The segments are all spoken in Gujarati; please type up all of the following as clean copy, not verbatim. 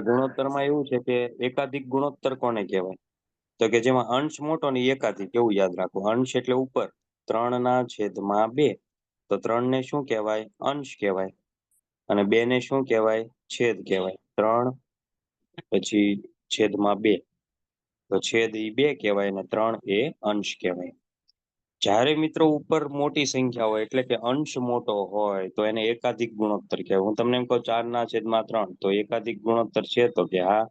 ગુણોત્તરમાં એવું છે કે એકાધિક ગુણોત્તર કોને કહેવાય? તો કે જેમાં અંશ મોટો ને એકાધિક, એવું યાદ રાખો. અંશ એટલે ઉપર 3/2. તો 3 ને શું કહેવાય? અંશ કહેવાય. અને 2 ને શું કહેવાય? છેદ કહેવાય. 3 પછી છેદમાં 2. તો છેદ ઈ 2 કહેવાય અને 3 એ અંશ કહેવાય. જ્યારે મિત્રો ઉપર મોટી સંખ્યા હોય એટલે કે અંશ મોટો હોય તો એને એકાધિક ગુણોત્તર કહેવાય. હું તમને એમ કહું 4/3, તો એકાધિક ગુણોત્તર છે? તો કે હા.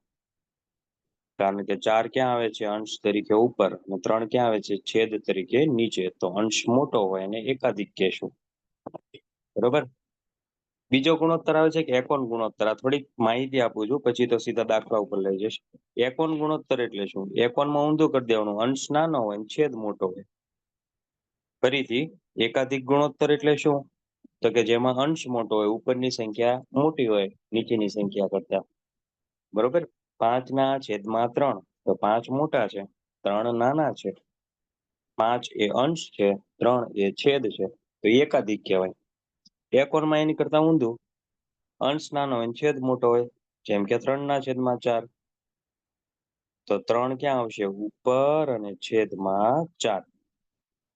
કારણ કે 4 ક્યાં આવે છે? અંશ તરીકે ઉપર, અને 3 ક્યાં આવે છે? છેદ તરીકે નીચે. તો અંશ મોટો હોય એને એકાધિક કહેશું. બરોબર. બીજો ગુણોત્તર આવે છે કે એકોન ગુણોત્તર. આ થોડીક માહિતી આપું છું, પછી તો સીધા દાખલા ઉપર લઈ જઈશ. એકોન ગુણોત્તર એટલે શું? એકોનમાં ઊંધું કરી દેવાનું. અંશ નાનો હોય અને છેદ મોટો હોય. ફરીથી, એકાધિક ગુણોત્તર એટલે શું? તો કે જેમાં અંશ મોટો હોય, ઉપરની સંખ્યા મોટી હોય નીચેની સંખ્યા કરતા. બરોબર. 5/3. તો 5 મોટા છે, 3 નાના છે. 5 એ અંશ છે, 3 એ છેદ છે. તો એકાધિક કહેવાય. એકોનમાં એની કરતા ઊંધું. અંશ નાનો હોય છેદ મોટો હોય. જેમ કે 3/4. તો 3 ક્યાં આવશે? ઉપર અને છેદમાં 4.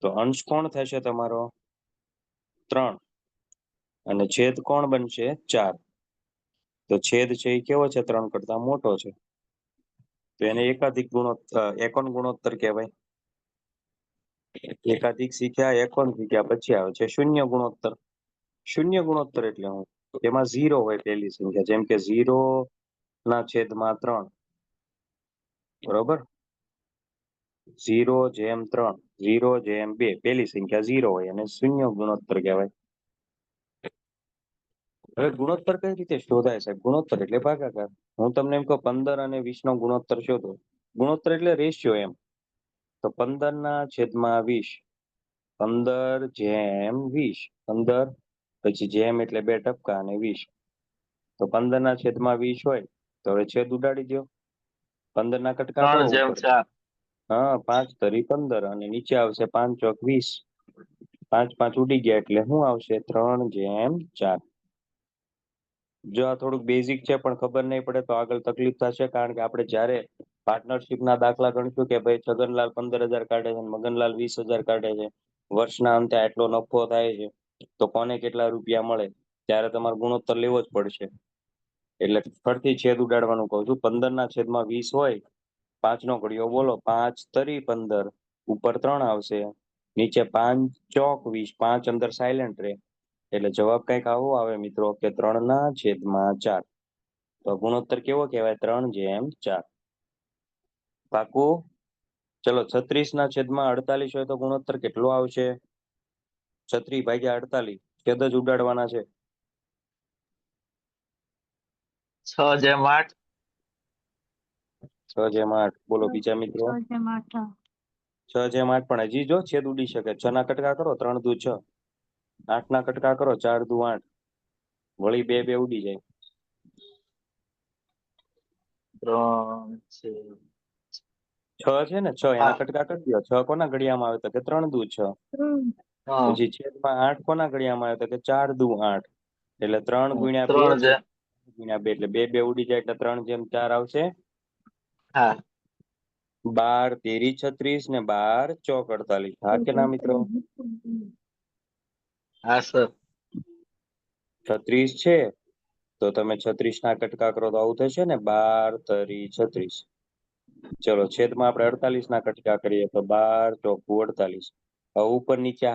તો અંશ કોણ થશે તમારો? 3. અને છેદ કોણ બનશે? 4. તો છેદ છે એ કેવો છે? 3 કરતા મોટો છે. તો એને એકાધિક ગુણોત્તર, એકોન ગુણોત્તર કહેવાય. એકાધિક શીખ્યા, એકોન શીખ્યા, પછી આવે છે શૂન્ય ગુણોત્તર. શૂન્ય ગુણોત્તર એટલે હું એમાં 0 હોય પહેલી સંખ્યા. જેમ કે 0/3. બરોબર. 0/3, 0/2. પહેલી સંખ્યા 0 હોય અને શૂન્ય ગુણોત્તર કહેવાય. હવે ગુણોત્તર કઈ રીતે શોધાય છે? ગુણોત્તર એટલે ભાગાકાર. હું તમને એમ કહું 15 અને 20 નો ગુણોત્તર શોધો. ગુણોત્તર એટલે રેશિયો એમ. તો 15/20. 15/20. 15 પછી જેમ એટલે 2 ટપકા અને 20. તો 15/20 હોય તો હવે છેદ ઉડાડી દો. 15 ના કટકા કરો ઉપર. 3/4. હા, 5×15 અને નીચે આવશે 5 ચોક 20. 5 ઉડી ગયા એટલે શું આવશે? 3/4. જો આ થોડુંક બેઝિક છે પણ ખબર નહીં પડે તો આગળ તકલીફ થશે. કારણ કે આપણે જ્યારે પાર્ટનરશિપ ના દાખલા ગણશું કે ભાઈ છગનલાલ 15,000 કાઢે છે, મગનલાલ 20,000 કાઢે છે, વર્ષના અંતે આટલો નફો થાય છે, તો કોને કેટલા રૂપિયા મળે, ત્યારે તમારે ગુણોત્તર લેવો જ પડશે. એટલે ફરતી છેદ ઉડાડવાનું કહું છું. 15/20 હોય, 5 નો ઘડિયો બોલો. 5×3 = 15. ઉપર 3 આવશે, નીચે 5 ચોક 20. 5 અંદર સાયલેન્ટ રહે. એટલે જવાબ કઈક આવો આવે મિત્રો કે 3/4. તો ગુણોત્તર કેવો કહેવાય? 3/4. પાકું? ચલો, 36/48 હોય તો ગુણોત્તર કેટલો આવશે? 36/48. છેદ જ ઉડાડવાના છે. 6/8. 6/8. બોલો બીજા મિત્રો. 6/8 પણ હજી જો છેદ ઉડી શકે. 6 ના કટકા કરો, 3 દુ 6. 8 ના કટકા કરો, 4 દુ 8. વળી 2 ઉડી જાય. 3 6 છે ને, 6 એના કટકા કરી દો. 6 કોના ઘડિયામાં આવે? તો કે 3 દુ 6. પછી છેદમાં 8 કોના ઘડિયામાં આવે? તો કે 4 દુ 8. એટલે 3 ગુણ્યા 2 3 ગુણ્યા 2 એટલે 2 ઉડી જાય એટલે 3/4 આવશે. હા. 12 તેરી 36 ને 12 ચોક 48. હા કે ના મિત્રો? હા સર. 36 છે તો તમે 36 ના કટકા કરો તો આવું થશે ને, 12 તરી 36. ચલો, છેદમાં આપણે 48 ના કટકા કરીએ તો 12 ચોકુ 48. હવે ઉપર નીચે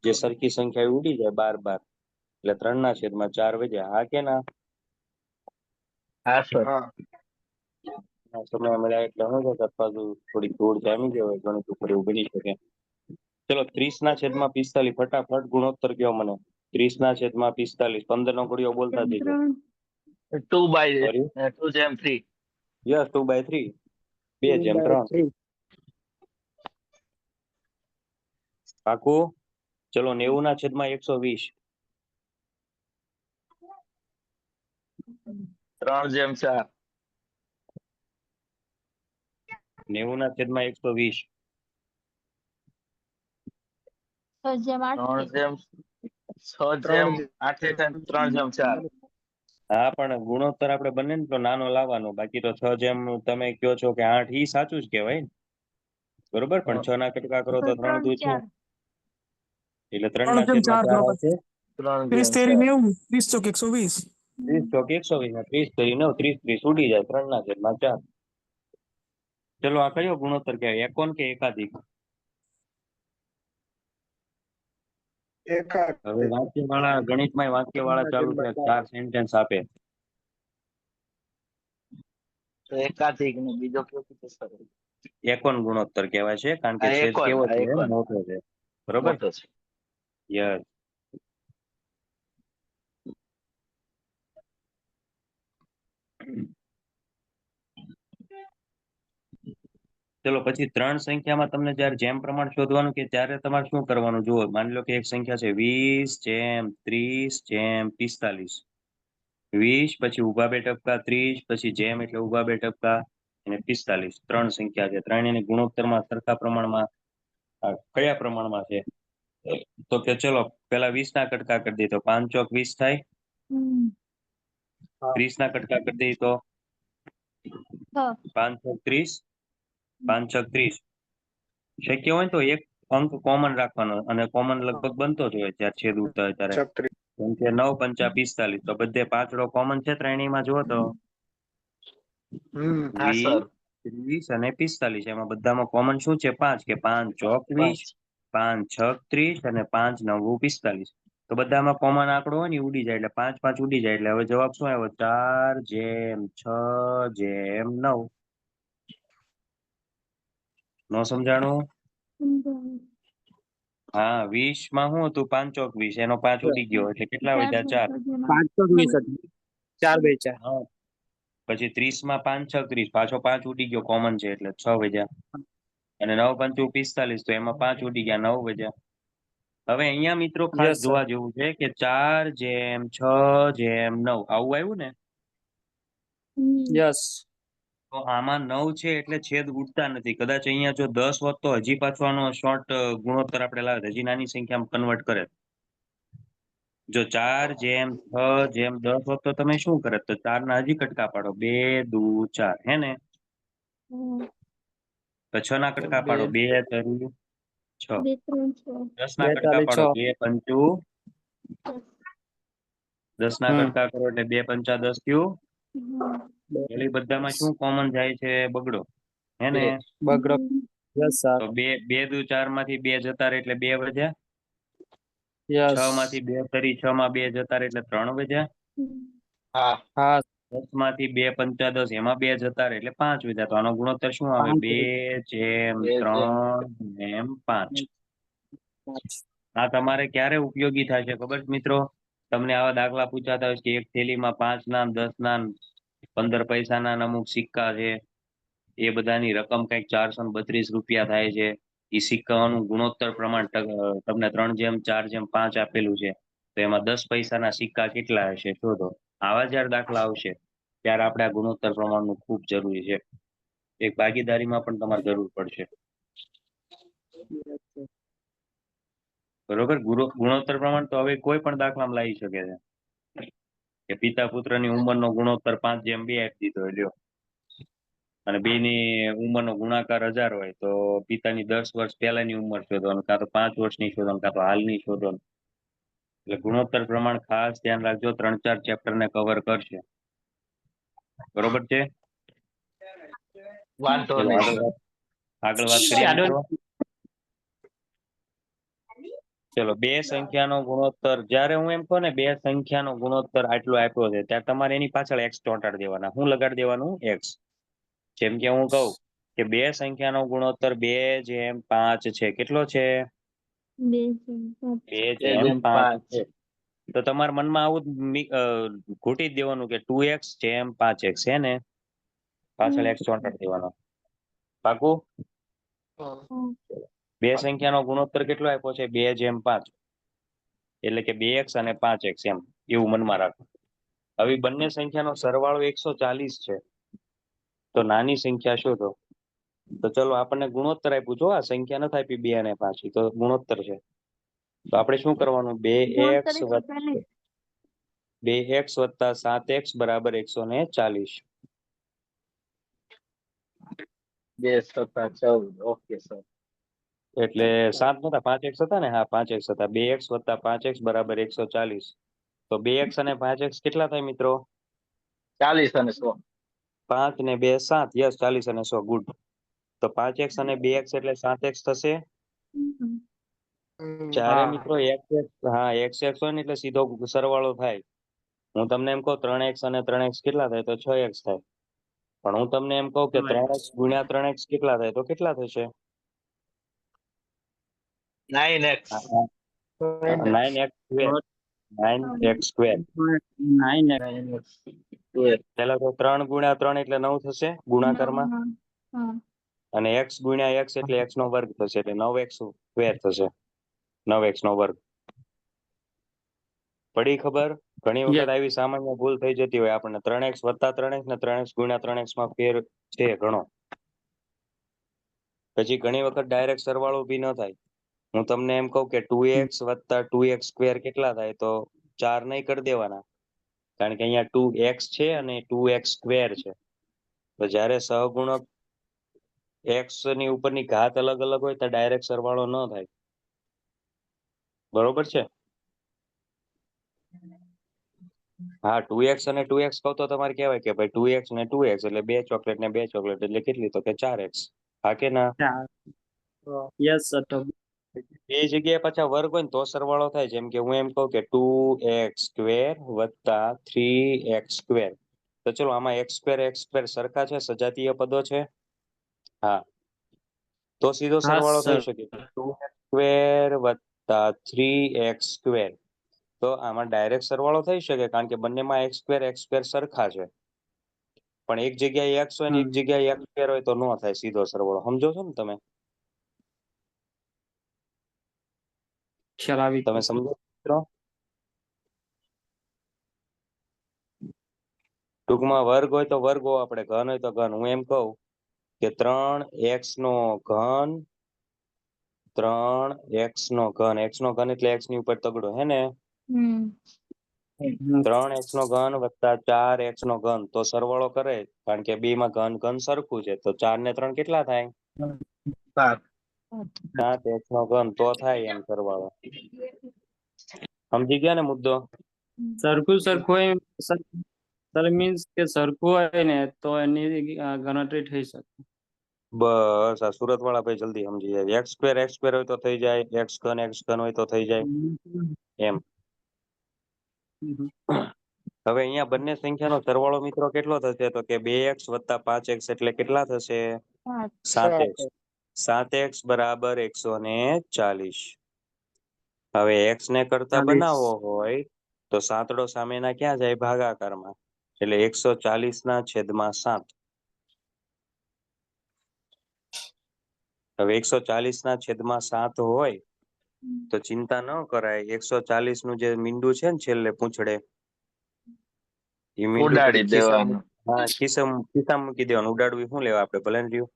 જે સરખી સંખ્યા ઉડી જાય 12 એટલે 3/4 વધ્યા. હા કે ના? હા સર. સમય મળ્યા એટલે હું અથવા થોડી ધૂળ જામી ગઈ હોય ગણિત ઉપર, એવું બની શકે. ચલો, 30/45. ફટાફટ ગુણોત્તર કયો મને. 30/45. 15 નો ઘડિયો બોલતા જજો. 2/3. યસ, 2/3. 2/3. પાકું? ચલો, 90/120. 3/4. 90/120. 3/8. 6/8 × 3/4. હા, પણ ગુણોત્તર આપણે બને ને તો નાનો લાવવાનો, બાકી તો 6 તમે કહો છો કે 8, ઈ સાચું જ કહેવાય ને. બરોબર, પણ 6 ના કટકા કરો તો 3 દુ 6, એટલે 3 ના છેદમાં 4 આવશે. 3/4. 30 ચોક 120. 30 ચોક 120 ને 30 તરી 9, 30 30 ઉડી જાય, 3 ના છેદમાં 4. ચલો, આ કયો ગુણોત્તર કહેવાય, એકોન કે એકાધિક? હવે વાક્યવાળા ગણિતમાં વાક્યવાળા ચાલુ છે, 4 સેન્ટેન્સ આપે. તો એકાધિક ને બીજો કયો કીધો સર? એકોન ગુણોત્તર કહેવાય છે, કારણ કે આ છેદ એકોન, કેવો આ છે? એકોન મોટો છે. બરોબર. મોટો છે. યસ. ચલો, પછી 3 સંખ્યામાં તમને જ્યારે જેમ પ્રમાણ શોધવાનું કે ત્યારે તમારે શું કરવાનું? જુઓ, માની લો કે એક સંખ્યા છે 20/30/45. 20 પછી ઊભા બે ટપકા, 30 પછી જેમ એટલે ઊભા બે ટપકા, અને 45. 3 સંખ્યા છે. ત્રણેયની ગુણોત્તરમાં સરખા પ્રમાણમાં કયા પ્રમાણમાં છે? તો કે ચલો, પેલા 20 ના કટકા કરી દઈએ તો 5 ચોક 20 થાય. 30 ના કટકા કરી દઈએ તો 5 ચોક 30, 5 ચોક 30. શક્ય હોય તો એક અંક કોમન રાખવાનો, અને કોમન લગભગ બનતો જ હોય ત્યારે છેદ ઉડતા હોય ત્યારે. જેમ કે 9 પંચા 45, તો બધે પાંચડો કોમન છે ત્રણેયમાં. જુઓ તો હા 20, સર. 30 અને 45, એમાં બધામાં કોમન શું છે? 5, કે 5 ચોક 20, 5 છક 30 અને 5 9 45. તો બધામાં કોમન આંકડો હોય ને, ઉડી જાય એટલે 5 5 ઉડી જાય. એટલે હવે જવાબ શું આવ્યો? 4/6/9. નો સમજાણું? હા, 20 માં શું હતું? 5 ચોક 20, એનો 5 ઉડી ગયો એટલે કેટલા વધ્યા? 4. 520. હા. પછી 30 માં 5 છક 30, પાછો 5 ઉડી ગયો, કોમન છે એટલે 6 વધ્યા. અને 9 પંચું 45, તો એમાં 5 ઉડી ગયા, 9 વધ્યા. હવે અહીંયા મિત્રો ખાસ Yes, sir. જોવા જેવું છે કે 4/6/9 આવું આવ્યું ને, Yes. તો આમાં 9 છે એટલે છેદ ઉડતા નથી. કદાચ અહીંયા જો 10 હોત તો હજી પાછો આનો શોર્ટ ગુણોત્તર આપણે લાવે, હજી નાની સંખ્યામાં કન્વર્ટ કરે. જો 4/6/10 હોત તો તમે શું કરત? તો 4 ના હજી કટકા પાડો, 2 દુ 4, હે ને? તો 6 ના કટકા પાડો, 2 તરી 6. 10 ના કટકા પાડો, 2 પંચું 10 ના કટકા કરો એટલે 2 પંચા 10 થયું. એટલે બધામાં શું કોમન જાય છે? બગડો, હે ને? Bagro. Yes, sir. તો 2 દુ 4 માંથી 2 જતા રહે એટલે 2 વધ્યા. 6 Yes. માંથી 2 તરી 6 માં 2 જતા રહે એટલે 3 વધ્યા. હા. હા 10 માંથી 2 પંચા 10, એમાં 2 જતા રહે એટલે 5 વધ્યા. તો આનો ગુણોત્તર શું આવે? 2/3/5. આ તમારે ક્યારે ઉપયોગી થાય છે ખબર છે મિત્રો? તમને આવા દાખલા પૂછાતા હોય કે એક થેલીમાં 5 ના, 10 ના, 15 પૈસાના અમુક સિક્કા છે, એ બધાની રકમ કંઈક 432 રૂપિયા થાય છે. એ સિક્કાઓનું ગુણોત્તર પ્રમાણ તમને 3/4/5 આપેલું છે. તો એમાં 10 પૈસાના સિક્કા કેટલા હશે શોધો. આવા જ્યારે દાખલા આવશે ત્યારે આપણે આ ગુણોત્તર પ્રમાણનું ખૂબ જરૂરી છે. એક ભાગીદારીમાં પણ તમારે જરૂર પડશે. બરોબર. ગુણોત્તર પ્રમાણ તો હવે કોઈ પણ દાખલામાં લાવી શકે છે. કે પિતા પુત્રની ઉંમરનો ગુણોત્તર 5/2 આપી દીધો હોય, લ્યો. અને બેની ઉંમરનો ગુણાકાર 1000 હોય તો પિતાની 10 વર્ષ પહેલાની ઉંમર શોધવાનું, કાં તો 5 વર્ષની શોધવાનું, કાં તો હાલની શોધવાનું. એટલે ગુણોત્તર પ્રમાણ ખાસ ધ્યાન રાખજો, 3-4 ચેપ્ટર ને કવર કરશે. બરોબર છે? વાંધો ચલો નહીં આગળ સર. આગળ વાત કરીએ મિત્રો. ચલો, બે સંખ્યાનો ગુણોત્તર, જ્યારે હું એમ કહું ને બે સંખ્યાનો ગુણોત્તર આટલો આપ્યો છે, ત્યારે તમારે એની પાછળ x ચોંટાડી દેવાના. શું લગાડી દેવાનું? x. જેમ કે હું કહું કે બે સંખ્યાનો ગુણોત્તર 2/5 છે. કેટલો છે? 2/5 છે. તો તમારા મનમાં આવું ઘૂંટી જ દેવાનું કે 2x/5x, છે ને? પાછળ x ચોંટાડી દેવાનો. પાકું? બે સંખ્યાનો ગુણોત્તર કેટલો આપ્યો છે? 2/5. એટલે કે 2x અને 5x, એમ એવું મનમાં રાખો. હવે બંને સંખ્યાનો સરવાળો 140 છે. તો નાની સંખ્યા શોધો. તો ચલો, આપણને ગુણોત્તર આપ્યું. જો આ સંખ્યા નથી આપી 2 અને 5, તો ગુણોત્તર છે. તો આપણે શું કરવાનું? 2x વત્તા 7x બરાબર 140. 2 સત્તા 14. Okay sir. એટલે 7 નતા 5x હતા ને? હા 5x હતા. 2x વત્તા 5x બરાબર 140. તો 2x અને 5x કેટલા થાય મિત્રો? 40 અને 100. 5 ને 2 7. યસ, 40 અને 100. ગુડ. તો 5x અને 2x એટલે 7x થશે. જ્યારે હા. મિત્રો હા xx હોય ને એટલે સીધો સરવાળો થાય. હું તમને એમ કહું 3x અને 3x કેટલા થાય? તો 6x થાય. પણ હું તમને એમ કહું કે 3x ગુણ્યા 3x કેટલા થાય? તો કેટલા થશે? 9x. 9x square. 9x square. 9x square. પેલા તો 3 ગુણ્યા 3 એટલે 9 થશે ગુણાકારમાં. અને x ગુણ્યા x એટલે x નો વર્ગ થશે એટલે 9x સ્ક્વેર થશે. 9x નો વર્ગ. પડી ખબર? ઘણી વખત આવી સામાન્ય ભૂલ થઈ જતી હોય આપણને. 3x વત્તા 3x ને 3x ગુણ્યા 3x માં ફેર છે ઘણો. પછી ઘણી વખત ડાયરેક્ટ સરવાળો બી ન થાય. હું તમને એમ કહું કે 2x વત્તા 2x સ્ક્વેર કેટલા થાય? તો 4 નહીં કરી દેવાના. કારણ કે અહીંયા 2x છે અને 2x સ્ક્વેર છે. તો જ્યારે સહગુણક x ની ઉપરની ઘાત અલગ અલગ હોય તો ડાયરેક્ટ સરવાળો ન થાય. બરોબર છે? હા 2x અને 2x કહો તો તમારે કહેવાય કે ભાઈ 2x ને 2x એટલે 2 ચોકલેટ ને 2 ચોકલેટ એટલે કેટલી? તો કે 4x. હા કે ના? Yes sir. એ જગ્યાએ પાછા વર્ગ હોય ને તો સરવાળો થાય. જેમ કે હું એમ કહું કે 2x સ્ક્વેર વત્તા 3x સ્ક્વેર. તો ચલો આમાં x સ્ક્વેર સરખા છે, સજાતીય પદો છે. હા તો સીધો હા સરવાળો થઈ સર. શકે. 2x સ્ક્વેર વત્તા 3x સ્ક્વેર. તો આમાં ડાયરેક્ટ સરવાળો થઈ શકે કારણ કે બંનેમાં x સ્ક્વેર સરખા છે. પણ એક જગ્યાએ x હોય ને એક જગ્યાએ x સ્ક્વેર હોય તો ન થાય સીધો સરવાળો. સમજો છો ને તમે? ખ્યાલ આવી તમે ગયો. સમજો મિત્રો? ટૂંકમાં વર્ગ હોય તો વર્ગો, આપણે ઘન હોય તો ઘન. હું એમ કહું કે 3x નો ઘન 3x નો ઘન. x નો ઘન એટલે x ની ઉપર તગડો હે ને? 3x નો ઘન વત્તા 4x નો ઘન. તો સરવાળો કરે કારણ કે બે માં ઘન સરખું છે. તો 4 ને 3 કેટલા થાય? 7. 7x નો ઘન. તો થાય એમ સરવાળો. સમજી ગયા ને મુદ્દો? સરખું હોય સર મીન્સ કે સરખું હોય ને તો એની ગણતરી થઈ શકે. બસ આ સુરત વાળા ભાઈ જલ્દી સમજી જાય. x સ્ક્વેર હોય તો થઈ જાય, x ઘન હોય તો થઈ જાય એમ. હવે અહીંયા બંને સંખ્યાનો સરવાળો મિત્રો કેટલો થશે? તો કે 2x વત્તા 5x એટલે કેટલા થશે? 7x. 7x બરાબર 140. હવે x ને કરતા 40. બનાવવો હોય તો સાતડો સામેના ક્યાં જાય? ભાગાકારમાં. એટલે 140 ના છેદમાં 7. હવે 140 ના છેદમાં 7 હોય તો ચિંતા ન કરાય. 140 નું જે મીંડું છે ને છેલ્લે પૂંછડે, એ મીંડું ઉડાડી ઘડીક દેવાનું. ખિસ્સામાં મૂકી દેવાનું. ઉડાડવું શું લેવા આપણે? ભલે ને રહ્યું.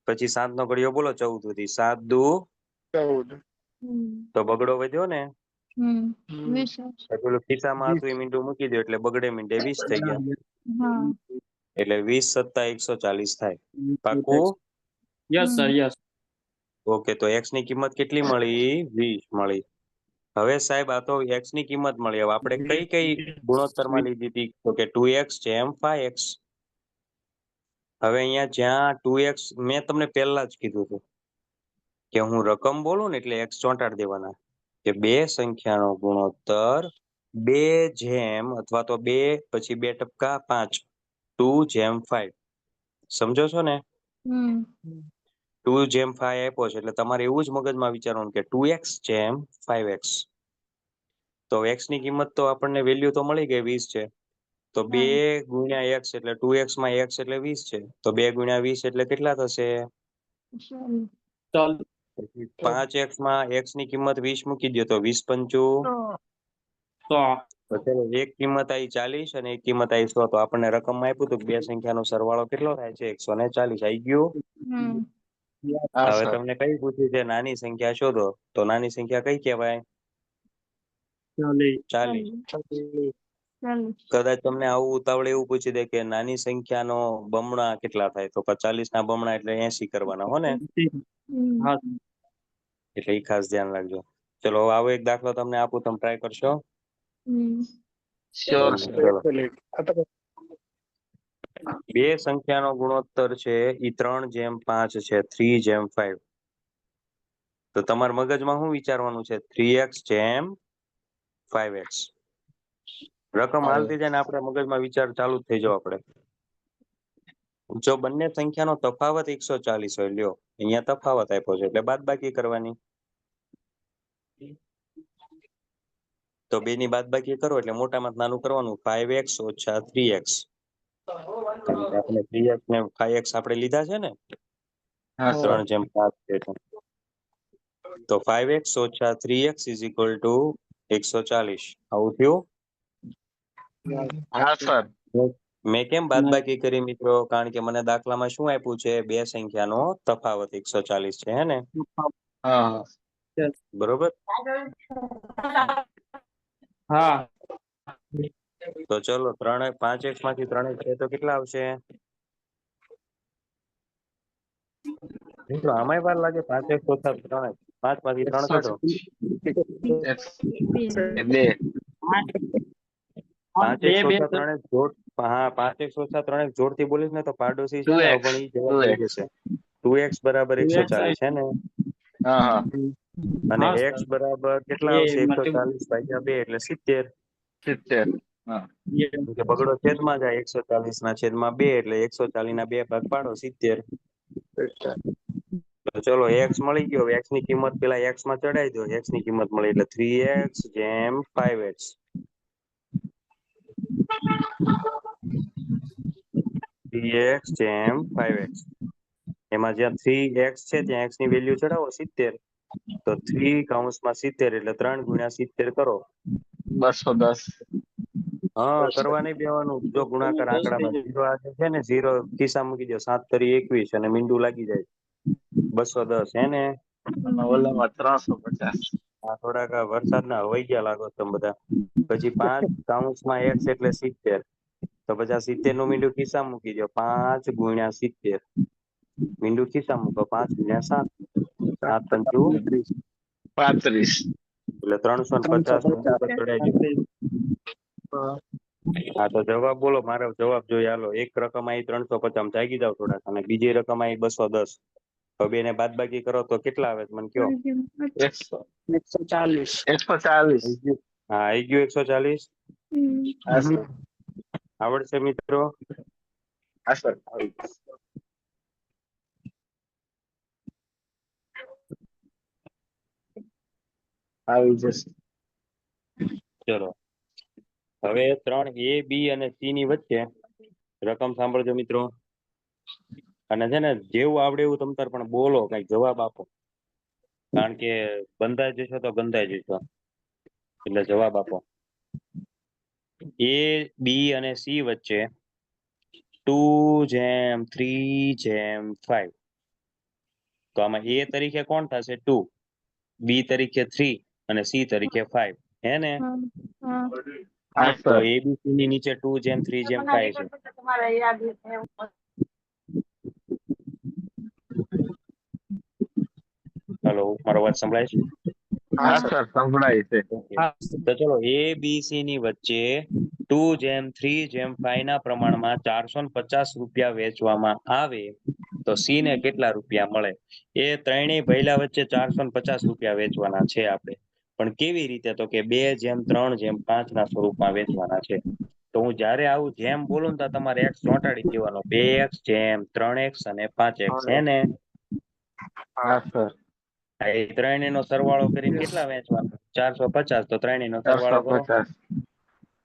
પછી 7 નો ઘડિયો બોલો 14 સુધી. 7 દુ 14. તો બગડો વધ્યો ને? પેલું ખિસ્સામાં હતું એ મીંડું મૂકી દો એટલે બગડે મીંડે 20 થઈ ગયા. એટલે 20 સત્તા 140 થાય. પાકું? Yes sir. યસ. ઓકે તો x ની કિંમત કેટલી મળી? 20 મળી. હવે સાહેબ આ તો x ની કિંમત મળી. હવે આપણે કઈ ગુણોત્તરમાં લીધી હતી? તો કે 2x જેમ 5x. હવે અહીંયા જ્યાં 2x મેં તમને પહેલા જ કીધું હતું કે હું રકમ બોલું ને એટલે x ચોંટાડી દેવાના. કે બે સંખ્યાનો ગુણોત્તર 2 જેમ અથવા તો 2 પછી 2 ટપકા 5. 2:5. સમજો છો ને? 2:5 આપ્યો છે એટલે તમારે એવું જ મગજમાં વિચારવાનું કે 2x જેમ 5x. તો x ની કિંમત તો આપણને વેલ્યુ તો મળી ગઈ 20 છે. તો 2 ગુણ્યા x એટલે 2x માં x એટલે 20 છે. તો 2 ગુણ્યા 20 એટલે કેટલા થશે? 5x માં x ની કિંમત 20 મૂકી દો તો 20 પંચું. તો ચલો એક કિંમત આવી 40 અને એક કિંમત આવી 100. તો આપણને રકમમાં આપ્યું હતું બે સંખ્યાનો સરવાળો કેટલો થાય છે? 140. આવી ગયું? હા હવે સર. તમને કઈ પૂછ્યું છે? નાની સંખ્યા શોધો. તો નાની સંખ્યા કઈ કહેવાય? ચાલીસ 40 કદાચ તમને આવું ઉતાવળે એવું પૂછી દે કે નાની સંખ્યાનો બમણા કેટલા થાય તો 40 ના બમણા એટલે 80 કરવાના હો ને હા એટલે ઈ ખાસ ધ્યાન રાખજો ચલો હવે આવો એક દાખલો તમને આપું તમે ટ્રાય કરશો શ્યોર ચલો બે સંખ્યાનો ગુણોત્તર છે ઈ 3:5 છે 3:5 તો તમારા મગજમાં શું વિચારવાનું છે 3x જેમ 5x રકમ હાલતી જાય ને આપણે મગજમાં વિચાર ચાલુ જ થઈ જાવ આપણે જો બંને સંખ્યાનો તફાવત 140 હોય લ્યો અહીંયા તફાવત આપ્યો છે એટલે બાદબાકી કરવાની તો બેની બાદબાકી કરો એટલે મોટામાં નાનું કરવાનું 5x ઓછા 3x કારણ કે આપણે 3x ને 5x આપણે લીધા છે ને હા સર 3:5 છે તો 5x ઓછા 3x ઇઝ ઇક્વલ ટુ 140 આવું થયું હા સર મેં કેમ બાદબાકી કરી મિત્રો કારણ કે મને દાખલામાં શું આપ્યું છે બે સંખ્યાનો તફાવત 140 છે હે ને હા બરોબર હા તો ચલો 5x માંથી 3x છે તો કેટલા આવશે મિત્રો આમાંય વાર લાગે 5x ઓછા 3x 5 માંથી 3 કાઢો 2 5x ઓછા 3x જોડ હા 5x ઓછા 3x જોડથી બોલીશ ને તો પાડોશી છે ને 2x અવગણી જવાબ થઈ જશે 2x બરાબર 140 છે ને હા અને હા, x બરાબર કેટલા આવશે 140 ભાગ્યા 2 એટલે 70 70 હા કે બગડો છેદમાં જાય 140 ના છેદમાં 2 એટલે 140 ના 2 ભાગ પાડો 70 તો ચલો x મળી ગયો x ની કિંમત પેલા x માં ચડાઈ દો x ની કિંમત મળી એટલે 3x જેમ 5x 3x જેમ 5x એમાં જ્યાં 3x છે ત્યાં x ની વેલ્યુ ચડાવો 70 તો 3 કૌંસમાં 70 એટલે 3 ગુણ્યા 70 કરો 210 હા કરવા નહીં બેવાનું જો ગુણાકાર આંકડામાં 0 આગળ છે ને 0 ખિસ્સા મૂકી દો 7 તરી 21 અને મીંડું લાગી જાય 210 હે ને અને ઓલામાં 350 આ થોડાક વરસાદના હવાઈ ગયા લાગો તમે બધા પછી 5 કૌંસમાં x એટલે 70 તો પછી 70 નું મીંડું ખિસ્સા મૂકી દો 5 ગુણ્યા 70 મીંડું ખિસ્સા મૂકો 5 ગુણ્યા 7 7 પંચું 35 એટલે 350 નું ઉપર ચડાઈ દો હા તો જવાબ બોલો મારો જવાબ જોઈએ હાલો એક રકમ આવી 350 જાગી જાવ થોડાક અને બીજી રકમ આવી 210 તો બેને બાદબાકી કરો તો કેટલા આવે મને કયો 140 હા આવી ગયું 140 હા સર આવડશે મિત્રો હા સર આવી જશે ચલો હવે 3 a b અને c ની વચ્ચે રકમ સાંભળજો મિત્રો અને છે ને જેવું આવડે એવું તમ તાર પણ બોલો કઈક જવાબ આપો કારણ કે બંધાઈ જશો તો ગંધાઈ જશો એટલે જવાબ આપો a b અને c વચ્ચે 2:3:5 તો આમાં a તરીકે કોણ થશે 2 b તરીકે 3 અને c તરીકે 5 હે ને હા તો સર abc ની નીચે 2:3:5 છે હાલો મારો વાત સંભળાય છે હા સર સંભળાય છે તો ચલો a b c ની વચ્ચે 2:3:5 ના પ્રમાણમાં 450 રૂપિયા વેચવામાં આવે તો c ને કેટલા રૂપિયા મળે એ ત્રણેય ભૈલા વચ્ચે 450 રૂપિયા વેચવાના છે આપણે પણ કેવી રીતે તો કે 2:3:5 ના સ્વરૂપમાં વેચવાના છે તો હું જ્યારે આવું જેમ બોલું ને તો તમારે x ચોંટાડી દેવાનો 2x જેમ 3x અને 5x હે ને હા સર એ ત્રણેયનો સરવાળો કરીને કેટલા વેચવાના 450 તો ત્રણેયનો સરવાળો કરો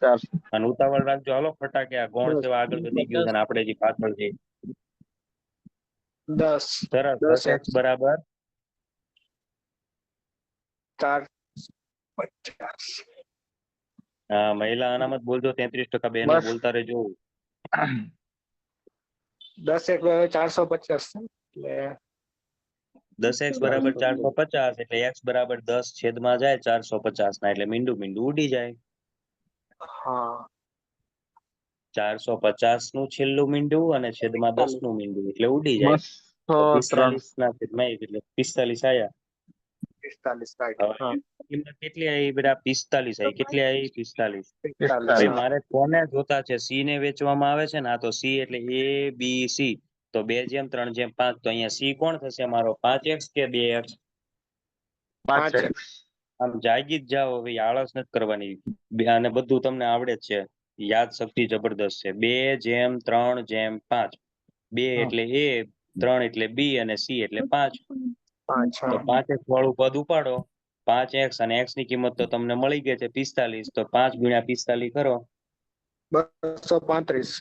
450 અને ઉતાવળ રાખજો હાલો ફટાકે આ ગૌણ સેવા આગળ વધી ગયું છે અને આપણે જે પાછળ છે 10 સરસ 10x બરાબર 450 હા મહિલા અનામત બોલજો 33% બહેનો બસ બોલતા રહેજો 10 એક 450 એટલે 10x બરાબર 450 એટલે x બરાબર 10 છેદમાં જાય 450 ના એટલે મીંડું ઉડી જાય. હા 450 નું છેલ્લું મીંડું અને છેદમાં 10 નું મીંડું એટલે ઉડી જાય. 203 45 ના છેદમાં 1 એટલે 45 આયા. 45 રાઈટ. હા હવે કિંમત કેટલી આવી બેટા? 45 આવી. કેટલી આવી? 45. 45 ભાઈ હા. મારે કોને જોતા છે? C ને વેચવામાં આવે છે ને, આ તો C એટલે A B C, તો 2:3:5, તો અહીંયા C કોણ થશે મારો? 5x કે 2x? 5x. આમ જાગી જ જાઓ, હવે આળસ નથી કરવાની. અને બધું તમને આવડે જ છે, યાદ શક્તિ જબરદસ્ત છે. 2:3:5, 2 હમ. એટલે A, 3 એટલે B અને C એટલે 5. 5 તો હા. 5x વાળું પદ ઉપાડો. 5x અને x ની કિંમત તો તમને મળી ગઈ છે 45, તો 5 × 45 કરો. 235.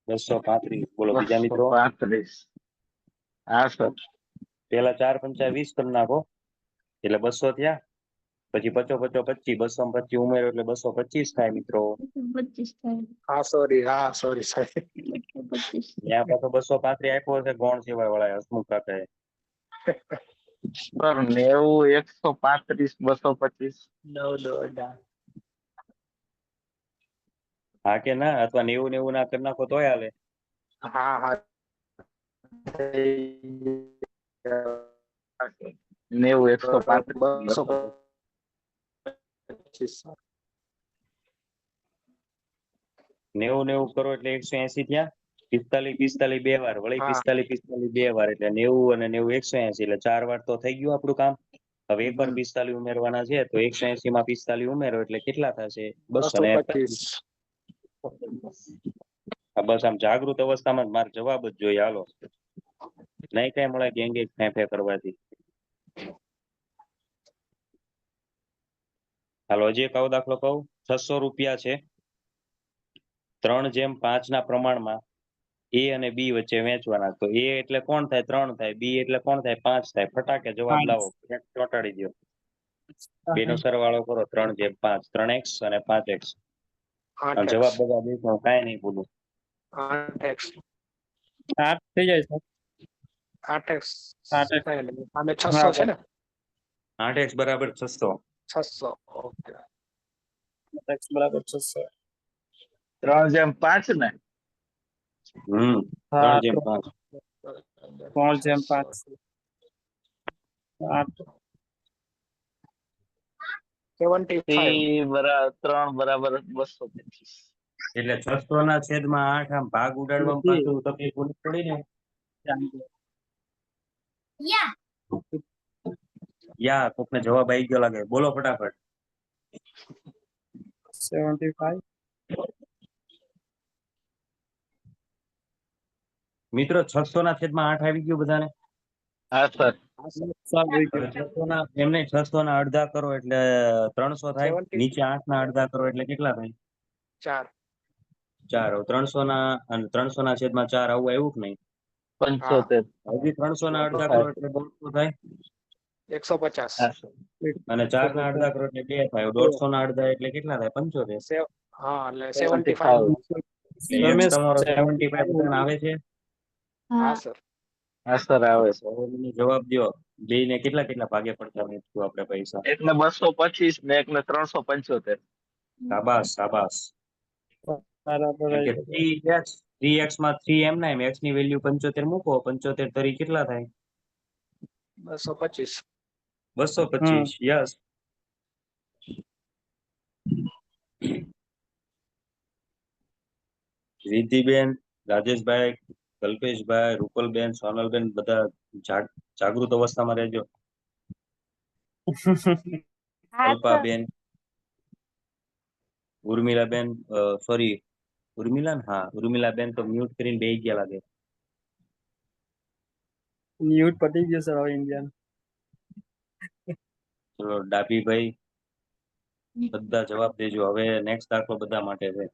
235. બોલો બીજા મિત્રો. 235. હા સર. પેલા 4 × 5 = 20 કરી નાખો એટલે 200 થયા. પછી 5 × 5 = 25, 225 ઉમેરો એટલે 225 થાય મિત્રો. 25 થાય. હા સોરી સાહેબ. ત્યાં પાછો 235 આપ્યો છે ગૌણ સેવા વાળા હસમુખ કાકાએ. સર 90, 135, 225. 9 હા કે ના? અથવા 90 ના કરી નાખો તોય હાલે. હા હા 90, 135, 225. 90 કરો એટલે 180 થયા. 45 બે વાર વળી, હા. 45 બે વાર એટલે 90 અને 90 180 એટલે 4 વાર તો થઈ ગયું આપણું કામ. હવે એક વાર 45 ઉમેરવાના છે, તો 180 માં 45 ઉમેરો એટલે કેટલા થશે? 225. 225. આ બસ આમ જાગૃત અવસ્થામાં જ મારો જવાબ જ જોઈએ. હાલો, નહીં કઈ મળે ગેંગે ફેંફે કરવાથી. હાલો, હજી એક આવો દાખલો કહું. 600 રૂપિયા છે 3:5 ના પ્રમાણમાં A અને B વચ્ચે વેચવાના. તો A એટલે કોણ થાય? 3 થાય. B એટલે કોણ થાય? 5 થાય. ફટાકે જવાબ લાવો, ચોંટાડી દો. બેનો સરવાળો કરો. 3:5, 3x અને 5x. અને જવાબ બધા દેશો, કાંઈ નહીં બોલું. 8x. 8 થઈ જાય સર. 8x. 8x. આમે 600 છે ને? 8x બરાબર 600. 600. ઓકે. x બરાબર 600. 3:5 ને? 3:5. 3:5. 8. 75. 3 બરાબર 225. એટલે 600 ના છેદમાં 8 આમ ભાગ ઉડાડવામાં પાછું તકલીફ પડી ને. યા કોકને જવાબ આવી ગયો લાગે. બોલો ફટાફટ. 75. મિત્રો 600 ના છેદમાં 8 આવી ગયું બધાને? હા સર. હવે 600 ના એમને 600 ના અડધા કરો એટલે 300 થાય. 70. નીચે 8 ના અડધા કરો એટલે કેટલા થાય? 4. 4. હવે 300 ના અને 300 ના છેદમાં 4 આવું આવ્યું કે નહીં? 75. હજી 300 ના અડધા કરો એટલે 150 થાય. 150. હા સર. અને 4 ના અડધા કરો એટલે 2 થાય. 150 ના અડધા એટલે કેટલા થાય? 75. હા એટલે 75. એટલે X તમારો 75% આવે છે. હા સર. હા સર આવે છે. હવે મને જવાબ દ્યો. બે ને કેટલા કેટલા ભાગે પડતા મૂકશું આપણે પૈસા? એકને 225 ને એકને 375. શાબાશ શાબાશ. બરાબર. કેમ કે 3x માં 3 એમ ના એમ x ની વેલ્યુ 75 મૂકો. 75 તરી કેટલા થાય? 225. 225. યસ. રિદ્ધિબેન, રાજેશભાઈ, કલ્પેશભાઈ, રૂપલબેન, સોનલબેન બધા જાગૃત અવસ્થામાં રહેજો. કલ્પાબેન, ઉર્મિલાબેન, સોરી ઉર્મિલા ને? હા ઉર્મિલાબેન તો મ્યુટ કરીને બેસી ગયા લાગે. ન્યૂટ પતી ગયો સર હવે ઇન્ડિયન. ચલો ડાભીભાઈ, બધા જવાબ દેજો. હવે નેક્સ્ટ દાખલો બધા માટે છે.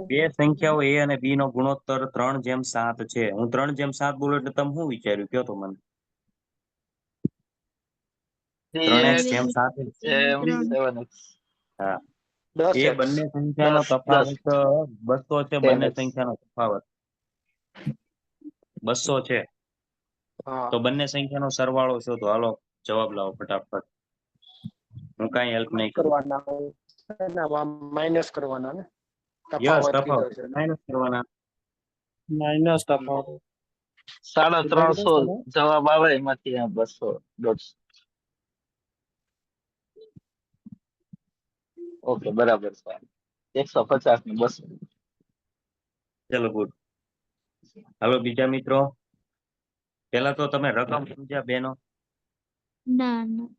બે સંખ્યાઓ a અને b નો ગુણોત્તર 3:7 છે. હું 3:7 બોલું એટલે તમે શું વિચાર્યું? કયો તો મને. 3x જેમ 7. હા, એ 10x. બંને સંખ્યાનો 10. તફાવત 200 છે. બંને સંખ્યાનો તફાવત 200 છે હા તો બંને સંખ્યાનો સરવાળો શોધો. હાલો જવાબ લાવો ફટાફટ. હું કાંઈ હેલ્પ નહીં કરું. કરવાના માઇનસ કરવાના ને યસ, તફાવત કીધો તફાવત છે માઇનસ કરવાના. માઇનસ તફાવત. 350 જવાબ આવે એમાંથી આ 200 150. ઓકે બરાબર છે 150 ને 200. ચલો ગુડ. હાલો બીજા મિત્રો, પેલા તો તમે રકમ સમજ્યા બેનો? ના ના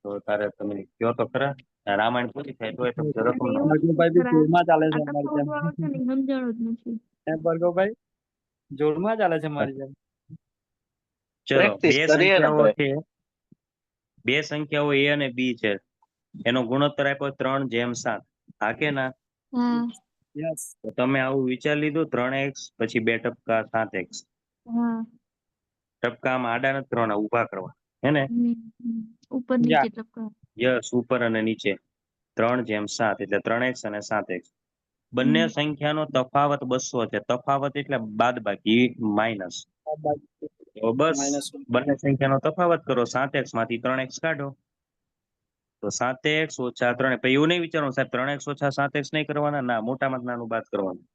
તો તારે તમે કયો તો ખરા. રામાયણ પૂરી થાય તો તમે રકમ અરે એવું ભાર્ગવભાઈ બી ખરા. જોરમાં ચાલે છે આ અમારી તફાવત જેમ. વાળો છે ને સમજાણું જ નથી. હે ભાર્ગવભાઈ, જોરમાં ચાલે છે મારી જેમ. ચલો પ્રેક્ટિસ કરીએ ને ભાઈ. બે સંખ્યાઓ a અને b છે. એનો ગુણોત્તર આપ્યો 3:7. હા કે ના? હા યસ. તો તમે આવું વિચારી લીધું 3x પછી 2 ટપકા 7x. હા ટપકા આમ આડા નથી કરવાના, ઊભા કરવા. હે ને? ઉપર નીચે ટપકા. યસ, ઉપર અને નીચે 3:7 એટલે 3x અને 7x. બંને હમ. સંખ્યાનો તફાવત 200 છે. તફાવત એટલે બાદબાકી, માઇનસ. તો બસ માઇનસ બંને સંખ્યાનો તફાવત કરો. 7x માંથી 3x કાઢો તો 7x ઓછા 3. પછી એવું નહીં વિચારવાનું સાહેબ 3x ઓછા 7x નહીં કરવાના. ના, મોટામાં નાનું બાદ કરવાનું.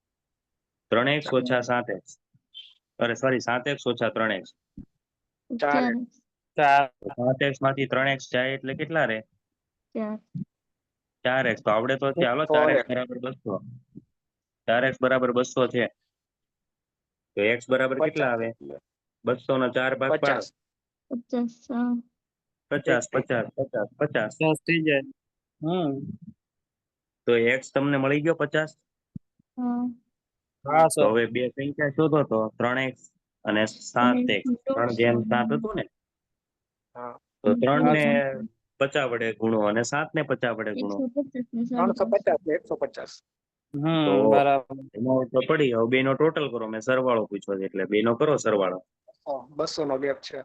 3x ઓછા 7x, અરે સોરી 7x ઓછા 3x. 4 4. 7x માંથી 3x જાય એટલે કેટલા રહે? 4 4x. તો આવડે તો ચાલો 4x બરાબર 200. 4x બરાબર 200 છે. તો x બરાબર કેટલા આવે? 200 ના 4 ભાગ પાડો. 50. 50 50 50 50. 10 થઈ જાય. તો x તમને મળી ગયો 50. હા હા તો સર. હવે બે સંખ્યા શોધો તો 3x અને 7x. 3:7 હતું ને? હા તો 3 ને હા. 50 વડે ગુણો અને 7 ને 50 વડે ગુણો. 350 ને 150. તો બરાબર. એનો તો પડી. હવે બેનો ટોટલ કરો. મેં સરવાળો પૂછ્યો છે એટલે બેનો કરો સરવાળો. 200 નો ગેપ છે.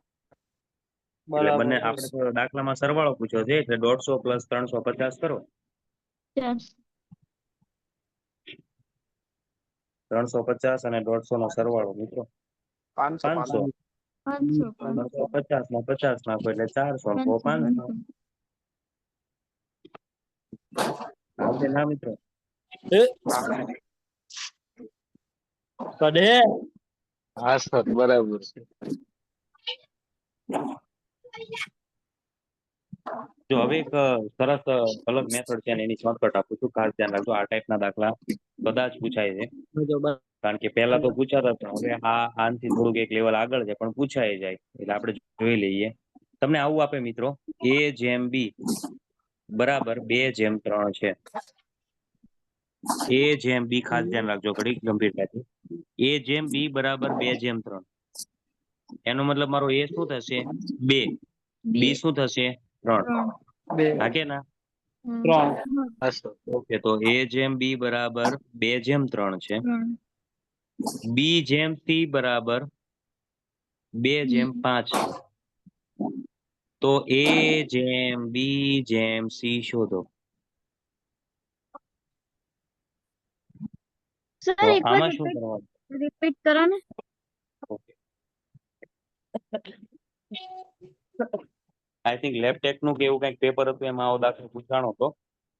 એટલે બંને બરાબર. આપણે તો દાખલામાં સરવાળો પૂછ્યો છે એટલે 150 પ્લસ 350 કરો. 350 અને 150 નો સરવાળો મિત્રો 500. 500 350 માં 50 નાખો એટલે 400 તો 500. આવડે ના મિત્રો? કડે. હા સર બરાબર છે. જો હવે એક સરસ અલગ મેથડ છે અને એની શોર્ટકટ આપું છું. ખાસ ધ્યાન રાખજો. આ ટાઈપના દાખલા કદાચ પૂછાય છે. કારણ કે પહેલા તો પૂછાતા હતા. હવે આનાથી થોડુંક એક લેવલ આગળ છે પણ પૂછાય જાય એટલે આપણે જોઈ લઈએ. તમને આવું આપે મિત્રો, a/b બરાબર 2/3 છે. a/b ખાસ ધ્યાન રાખજો ઘડીક ગંભીરતાથી. a/b બરાબર 2/3. એનો મતલબ મારો a શું થશે? 2. b શું થશે? 3. 2 હા કે ના? 3. હા સર. ઓકે, તો a/b બરાબર 2/3 છે. b/c બરાબર 2/5 છે. તો a/b/c શોધો. સર તો એક વાર આમાં શું કરવાનું? રિપીટ કરો ને. ઓકે, આઈ થિંક લેબટેક નું કે એવું કઈક પેપર હતું એમાં આવો દાખલો પૂછાણો હતો.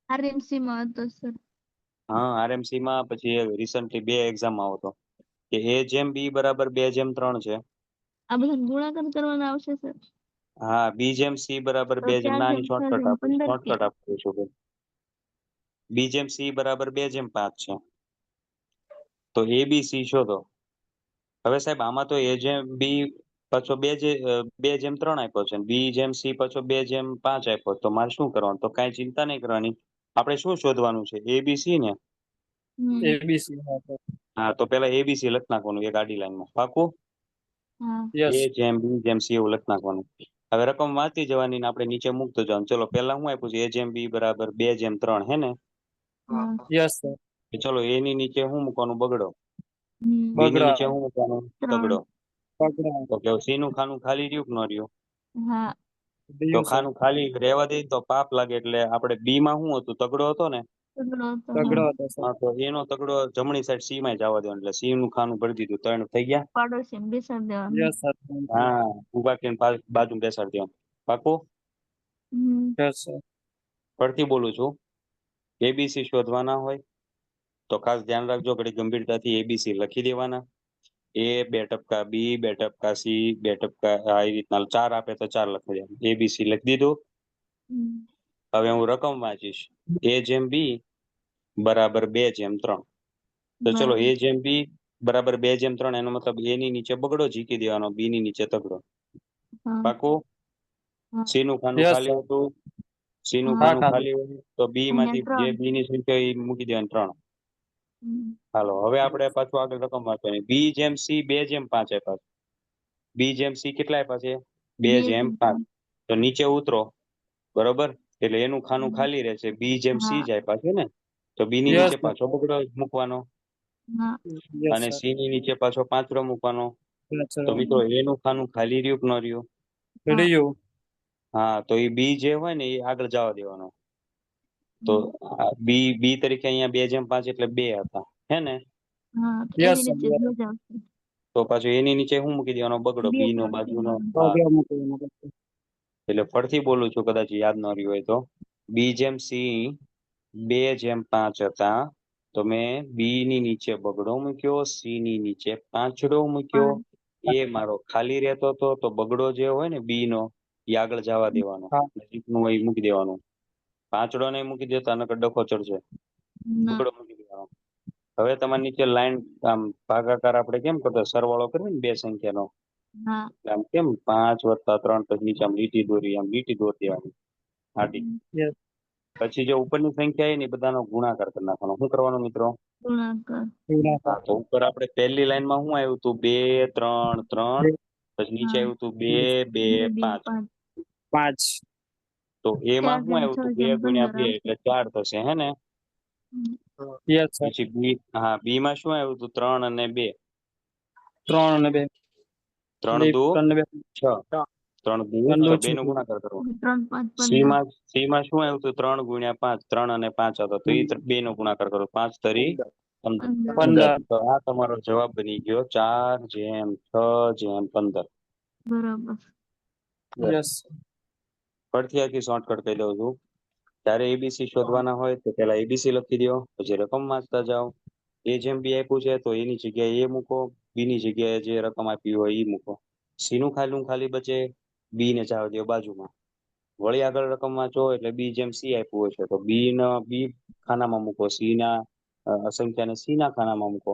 આરએમસી માં હતો સર. હા, આરએમસી માં પછી રિસન્ટલી 2 એક્ઝામ માં હતો કે a/b બરાબર 2/3 છે. આ બધા ગુણાકાર કરવાના આવશે સર. હા, b/c બરાબર તો 2 4 નાની જેમ 4 શોર્ટકટ જેમ આપું 15 શોર્ટકટ આપું છું કે b/c બરાબર 2/5 છે. તો abc શોધો. હવે સાહેબ આમાં તો a/b પાછો 2/3 આપ્યો છે, b/c પાછો 2/5 આપ્યો. તો મારે શું કરવાનું? તો કાંઈ ચિંતા નહીં કરવાની. આપણે શું શોધવાનું છે? abc ને? એબીસી. હા, તો પેલા abc લખી નાખવાનું એક આડી લાઈનમાં. પાકું? હા યસ. a/b/c એવું લખી નાખવાનું. હવે રકમ વાંચી જવાની ને આપણે નીચે મૂકતો જવાનું. ચલો પેલા હું આપ્યું છે? a/b બરાબર 2/3 હે ને? હા યસ સર. ચલો a ની નીચે શું મૂકવાનું? બગડો. b ની બગડા. નીચે શું મૂકવાનું? તગડો. પકડા. તો કે c નું ખાનું ખાલી રહ્યું કે ન રહ્યું? હા તો ખાનું ખાલી રહેવા દે તો પાપ લાગે એટલે આપણે b માં શું હતું? તગડો હતો ને? તગડો હતો. તગડો હા. હતો સર. હા, તો એનો તગડો જમણી સાઈડ સી માં જવા દેવાનો એટલે સી નું ખાનું ભરી દીધું, 3 થઈ ગયા. પાડોશી બેસાડી દેવાનું. Yes sir. હા, ઉભા કરીને બાજુ બેસાડી દેવાનું. પાકું? Yes sir. ફરીથી બોલું છું, એબીસી શોધવાના હોય તો ખાસ ધ્યાન રાખજો, ઘડી ગંભીરતાથી એબીસી લખી દેવાના. એ 2 ટપકા બી, 2 ટપકા સી, 2 ટપકા આ રીતના 4 આપે તો 4 લખી દેવાનું. એબીસી લખી દીધું. હવે હું રકમ વાંચીશ. એ જેમ બી બરાબર 2/3. તો ચલો, એ જેમ બી બરાબર 2/3, એનો મતલબ એ ની નીચે બગડો ઝીકી દેવાનો, બી ની નીચે તગડો. પાકું? હા. સી નું ખાનું Yes, ખાલી sir. હતું, સી નું હા. ખાનું ખાલી. ખાલી હોય તો બી અહીંયા માંથી જે 3. બી ની સંખ્યા એ મૂકી દેવાની 3. હાલો, હવે આપણે પાછું આગળ રકમ વાંચવાની. બી જેમ સી 2/5 આપ્યા છે. બી જેમ સી કેટલા આપ્યા છે? 2/5. તો નીચે ઉતરો, બરોબર? એટલે એનું ખાનું ખાલી રહેશે. બી જેમ સી જ આપ્યા છે ને, તો બી ની Yes, નીચે sir. પાછો બગડો મૂકવાનો હા. Yes, અને sir. સી ની નીચે પાછો 5 મૂકવાનો. Yes, sir. તો મિત્રો એનું ખાનું ખાલી રહ્યું કે ન રહ્યું? રહ્યું. હા, તો એ બી જે હોય ને એ આગળ જવા દેવાનો. તો બી તરીકે અહીંયા 2/5 એટલે 2 હતા, હે ને? હા. તો Yes, એની sir. નીચે જ આવશે. તો પાછું એની નીચે શું મૂકી દેવાનો? બગડો, બે બી નો ત્રણ બાજુનો. તો હા, બે મૂકીને પછી. એટલે ફરીથી બોલું છું, કદાચ યાદ ન રહ્યું હોય તો. બી જેમ સી 2/5 હતા, તો મેં બી ની નીચે બગડો મૂક્યો, સી ની નીચે 5 મૂક્યો. એ મારો ખાલી રહેતો હતો, તો બગડો જે હોય ને બી નો એ આગળ જવા દેવાનો, હા. નજીકનું હોય એ મૂકી દેવાનું. 5 નહીં મૂકી દેતા, નકર ડખો ચડશે. ના. બગડો મૂકી દેવાનો. હવે તમારી નીચે લાઈન આમ ભાગાકાર આપણે કેમ કરતો સરવાળો કરીએ ને બે સંખ્યાનો, હા. આમ કેમ 5 + 3, પછી નીચે આમ લીટી દોરી, આમ લીટી દોરી દેવાની આડી. Yes. પછી જે ઉપરની સંખ્યા છે ને એ બધાનો ગુણાકાર કરી નાખવાનો. શું કરવાનું મિત્રો? ગુણાકાર. ગુણાકાર. હા, તો ઉપર આપણે પહેલી લાઈનમાં શું આવ્યું હતું? 2 3 3. પછી નીચે હા. આવ્યું હતું 2 2 5. 5. તો એમાં શું 4 આવ્યું હતું? 2 × 6 = 15 × 2 આવશે. એટલે 4 થશે, હે ને? Yes, sir. પછી બી, હા, બી માં શું આવ્યું હતું? 3 અને 2. 3 અને 2. 3 દુ 3 ને 2. 6. 3 દુ 6. 2 નો ગુણાકાર કરવો. 3 5 સી 15. માં શું આવ્યું હતું? 3 × 5. 3 અને 5 હતો, તો એ 2 નો ગુણાકાર કરો. 5 તરી 15. 15. તો આ તમારો જવાબ બની ગયો 4/6/15. બરાબર. Yes. ફરીથી આખી શોર્ટકટ કહી દઉં છું. ત્યારે એબીસી શોધવાના હોય તો પેલા એબીસી લખી દો, પછી રકમ વાંચતા જાઓ. એ જેમ બી આપ્યું છે તો એની જગ્યાએ એ મૂકો, બી ની જગ્યાએ જે રકમ આપી હોય એ મૂકો. સી નું ખાલી બચે, બી ને જવા દો બાજુમાં. વળી આગળ રકમ વાંચો એટલે બી જેમ સી આપ્યું હોય છે તો બી ખાનામાં મૂકો, સી ના સંખ્યાને સી ના ખાનામાં મૂકો.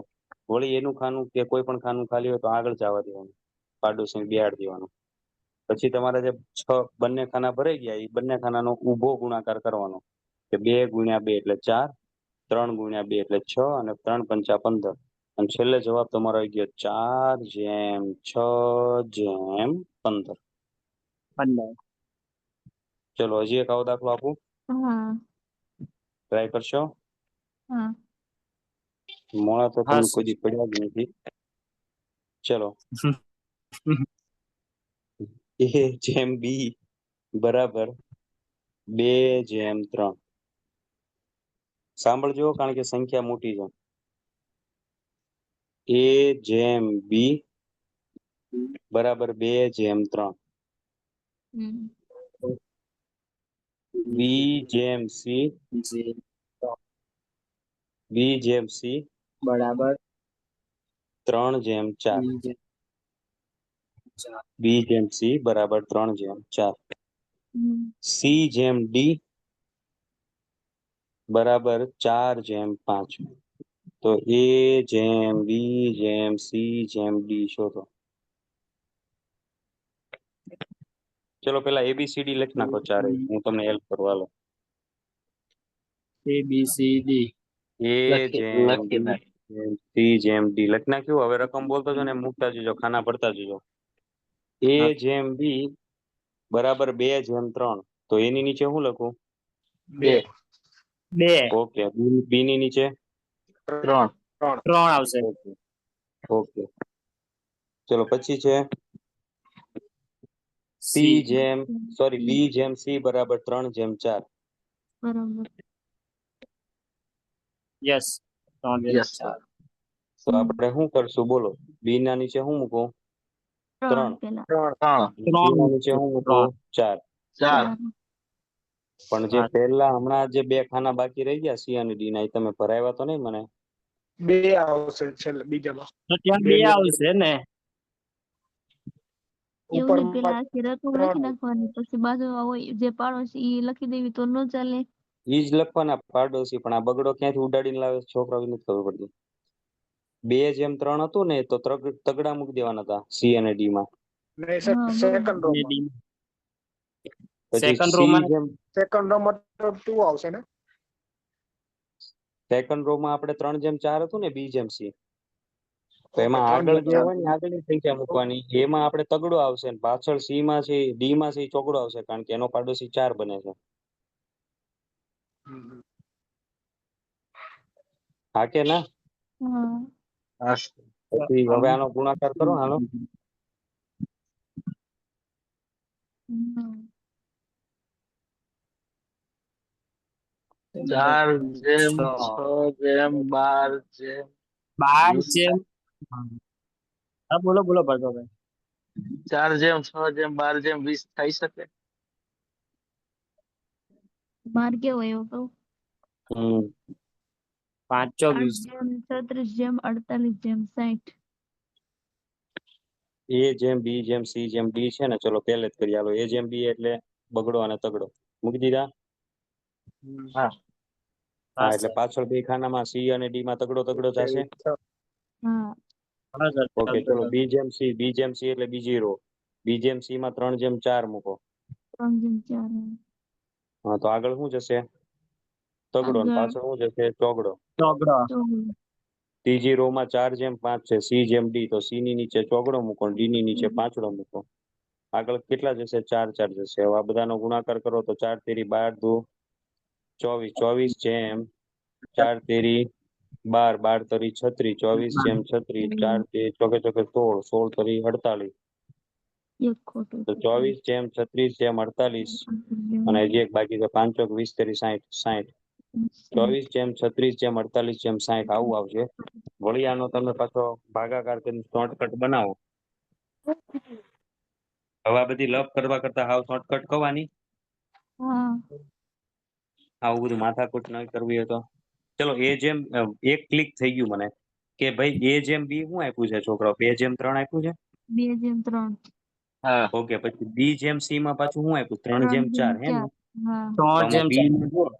વળી એનું ખાનું કે કોઈ પણ ખાનું ખાલી હોય તો આગળ જવા દેવાનું, પાડોશી બેહાડ દેવાનું. પછી તમારે જે 6 બંને ખાના ભરાઈ ગયા એ બંને ખાનાનો ઊભો ગુણાકાર કરવાનો, કે 2 × 2 એટલે 4, 3 × 2 એટલે 6 અને 3 × 5 = 15. અને છેલ્લે જવાબ તમારો આવી ગયો 4/6/15. 15. ચલો, હજી એક આવો દાખલો આપું, હા. ટ્રાય કરશો? હા. મોડા તો હા, તમને sir. કોઈ દી પડ્યા જ નથી. ચલો, એ જેમ બી બરાબર 2/3. સાંભળજો, કારણ કે સંખ્યા મોટી છે. એ જેમ બી બરાબર 2/3. બી જેમ સી બરાબર 3/4. બી જેમ સી બરાબર 3/4. સી જેમ ડી બરાબર 4/5. તો એ જેમ બી જેમ સી જેમ ડી શોધો. ચલો, પેલા એબીસીડી લખી નાખો ચારે, હું તમને હેલ્પ કરું. હાલો. A B C D. એ જેમ લખી બી નાખ. જેમ સી જેમ ડી લખી નાખ્યું. હવે રકમ બોલતો છો ને એમ મૂકતા જજો, ખાના ભરતા જજો. એ જેમ બી બરાબર 2/3. તો એની નીચે શું લખું? 2 2. ઓકે. બી ની નીચે 3 3 આવશે. ઓકે. ઓકે, ચલો, પછી છે સી C. જેમ સોરી બી જેમ સી બરાબર 3/4. બરાબર. યસ 3 જેમ યસ 4 તો આપણે શું કરશું બોલો? બી ના નીચે શું મૂકું? 3 3. પેલા 3 સી ના નીચે શું મૂકું? 4. 4 પણ જે પહેલા હમણાં જે બે ખાના બાકી રહી ગયા સી અને ડી ના, એ તમે ભરાવ્યા તો નહીં મને? 2 આવશે છેલ્લે બીજામાં. તો ત્યાં બે 2 ની આવશે ને. એવું નહીં, ઉપરમાં પેલા આખી રકમ લખી 3 નાખવાની, પછી બાજુમાં હોય જે પાડોશી ઈ લખી દેવી તો ન ચાલે. ઈ જ લખવાના પાડોશી, પણ આ બગડો ક્યાંથી ઉડાડીને લાવે છે છોકરાઓને નથી ખબર પડતી. 2:3 હતું ને તો તગડા મૂકી દેવાના હતા સી અને ડી માં. નહીં સર, હા, સેકન્ડ બરોબર. રોમાં. પછી સેકન્ડ સી રોમાં જેમ સેકન્ડ રોમાં તો 2 આવશે ને. સેકન્ડ રો માં આપણે 3:4 હતું ને બી જેમ સી, તો ઓકે, એમાં 3 આગળ જેમ જે 4. હોય ને આગળની સંખ્યા મૂકવાની, એમાં આપણે તગડો આવશે ને પાછળ સી માં છે ડી માં છે ઈ ચોગડો આવશે, કારણ કે એનો પાડોશી 4 બને છે. હા કે ના? હા. હા પછી હવે આનો ગુણાકાર કરો હાલો. હમ. 4 જેમ 6 જેમ 12 જેમ 12 20 જેમ હા બોલો બોલો ભાર્ગવભાઈ. 4 જેમ 6 જેમ 12 જેમ 20 થઈ શકે. બાર કેવો એવો કહું? 5 8 20 જેમ 36 જેમ 48 જેમ 60. એ જેમ બી જેમ સી જેમ ડી છે ને, ચલો પહેલે જ કરી આલો. એ જેમ બી એટલે બગડો અને તગડો મૂકી દીધા. હા હા, એટલે પાછળ બે ખાનામાં સી અને ડી માં તગડો તગડો જશે. હા. ઓકે, ચલો બી જેમ સી એટલે બીજી રો. બી જેમ સી માં 3:4 મૂકો. 3 જેમ 4. હા, તો આગળ શું જશે? તગડો. અને આગળ પાછળ શું જશે? ચોગડો. ચોગડો 14. ત્રીજી રો માં 4 જેમ 5 છે, સી જેમ ડી, તો સી ની નીચે ચોગડો મૂકો, ડી ની નીચે પાંચડો મૂકો. આગળ કેટલા જશે? 4 4 જશે. હવે આ બધાનો ગુણાકાર કરો તો 4 તેરી 12 દુ 24, 24 જેમ 4 તેરી 12, 12 તરી 36, 24 જેમ 36, 4 તેરી ચોકે ચોકે 16, 16 તરી 48, એક ખોટું તો 24 જેમ 36 જેમ 48, અને હજી એક બાકી છે 5 ચોક 20 તરી 60, 60, 24 જેમ 36 જેમ 48 જેમ 60 આવું આવશે. વળી આનો તમે પાછો ભાગાકાર કરીને શોર્ટકટ બનાવો. હવે આ બધી લપ કરવા કરતા હાવ શોર્ટકટ કવાની. હા. આવું બધું માથાકૂટ ન કરવી હોય તો ચલો એ જેમ એક ક્લિક થઈ ગયું મને કે ભાઈ એ જેમ બી શું આપ્યું છે છોકરાઓ? 2:3 આપ્યું છે. 2 જેમ 3. હા ઓકે, પછી બી જેમ સી માં પાછું શું આપ્યું? 3 જેમ 3 જેમ 4 હે ને? 4. હા. તો 3 આમાં જેમ 4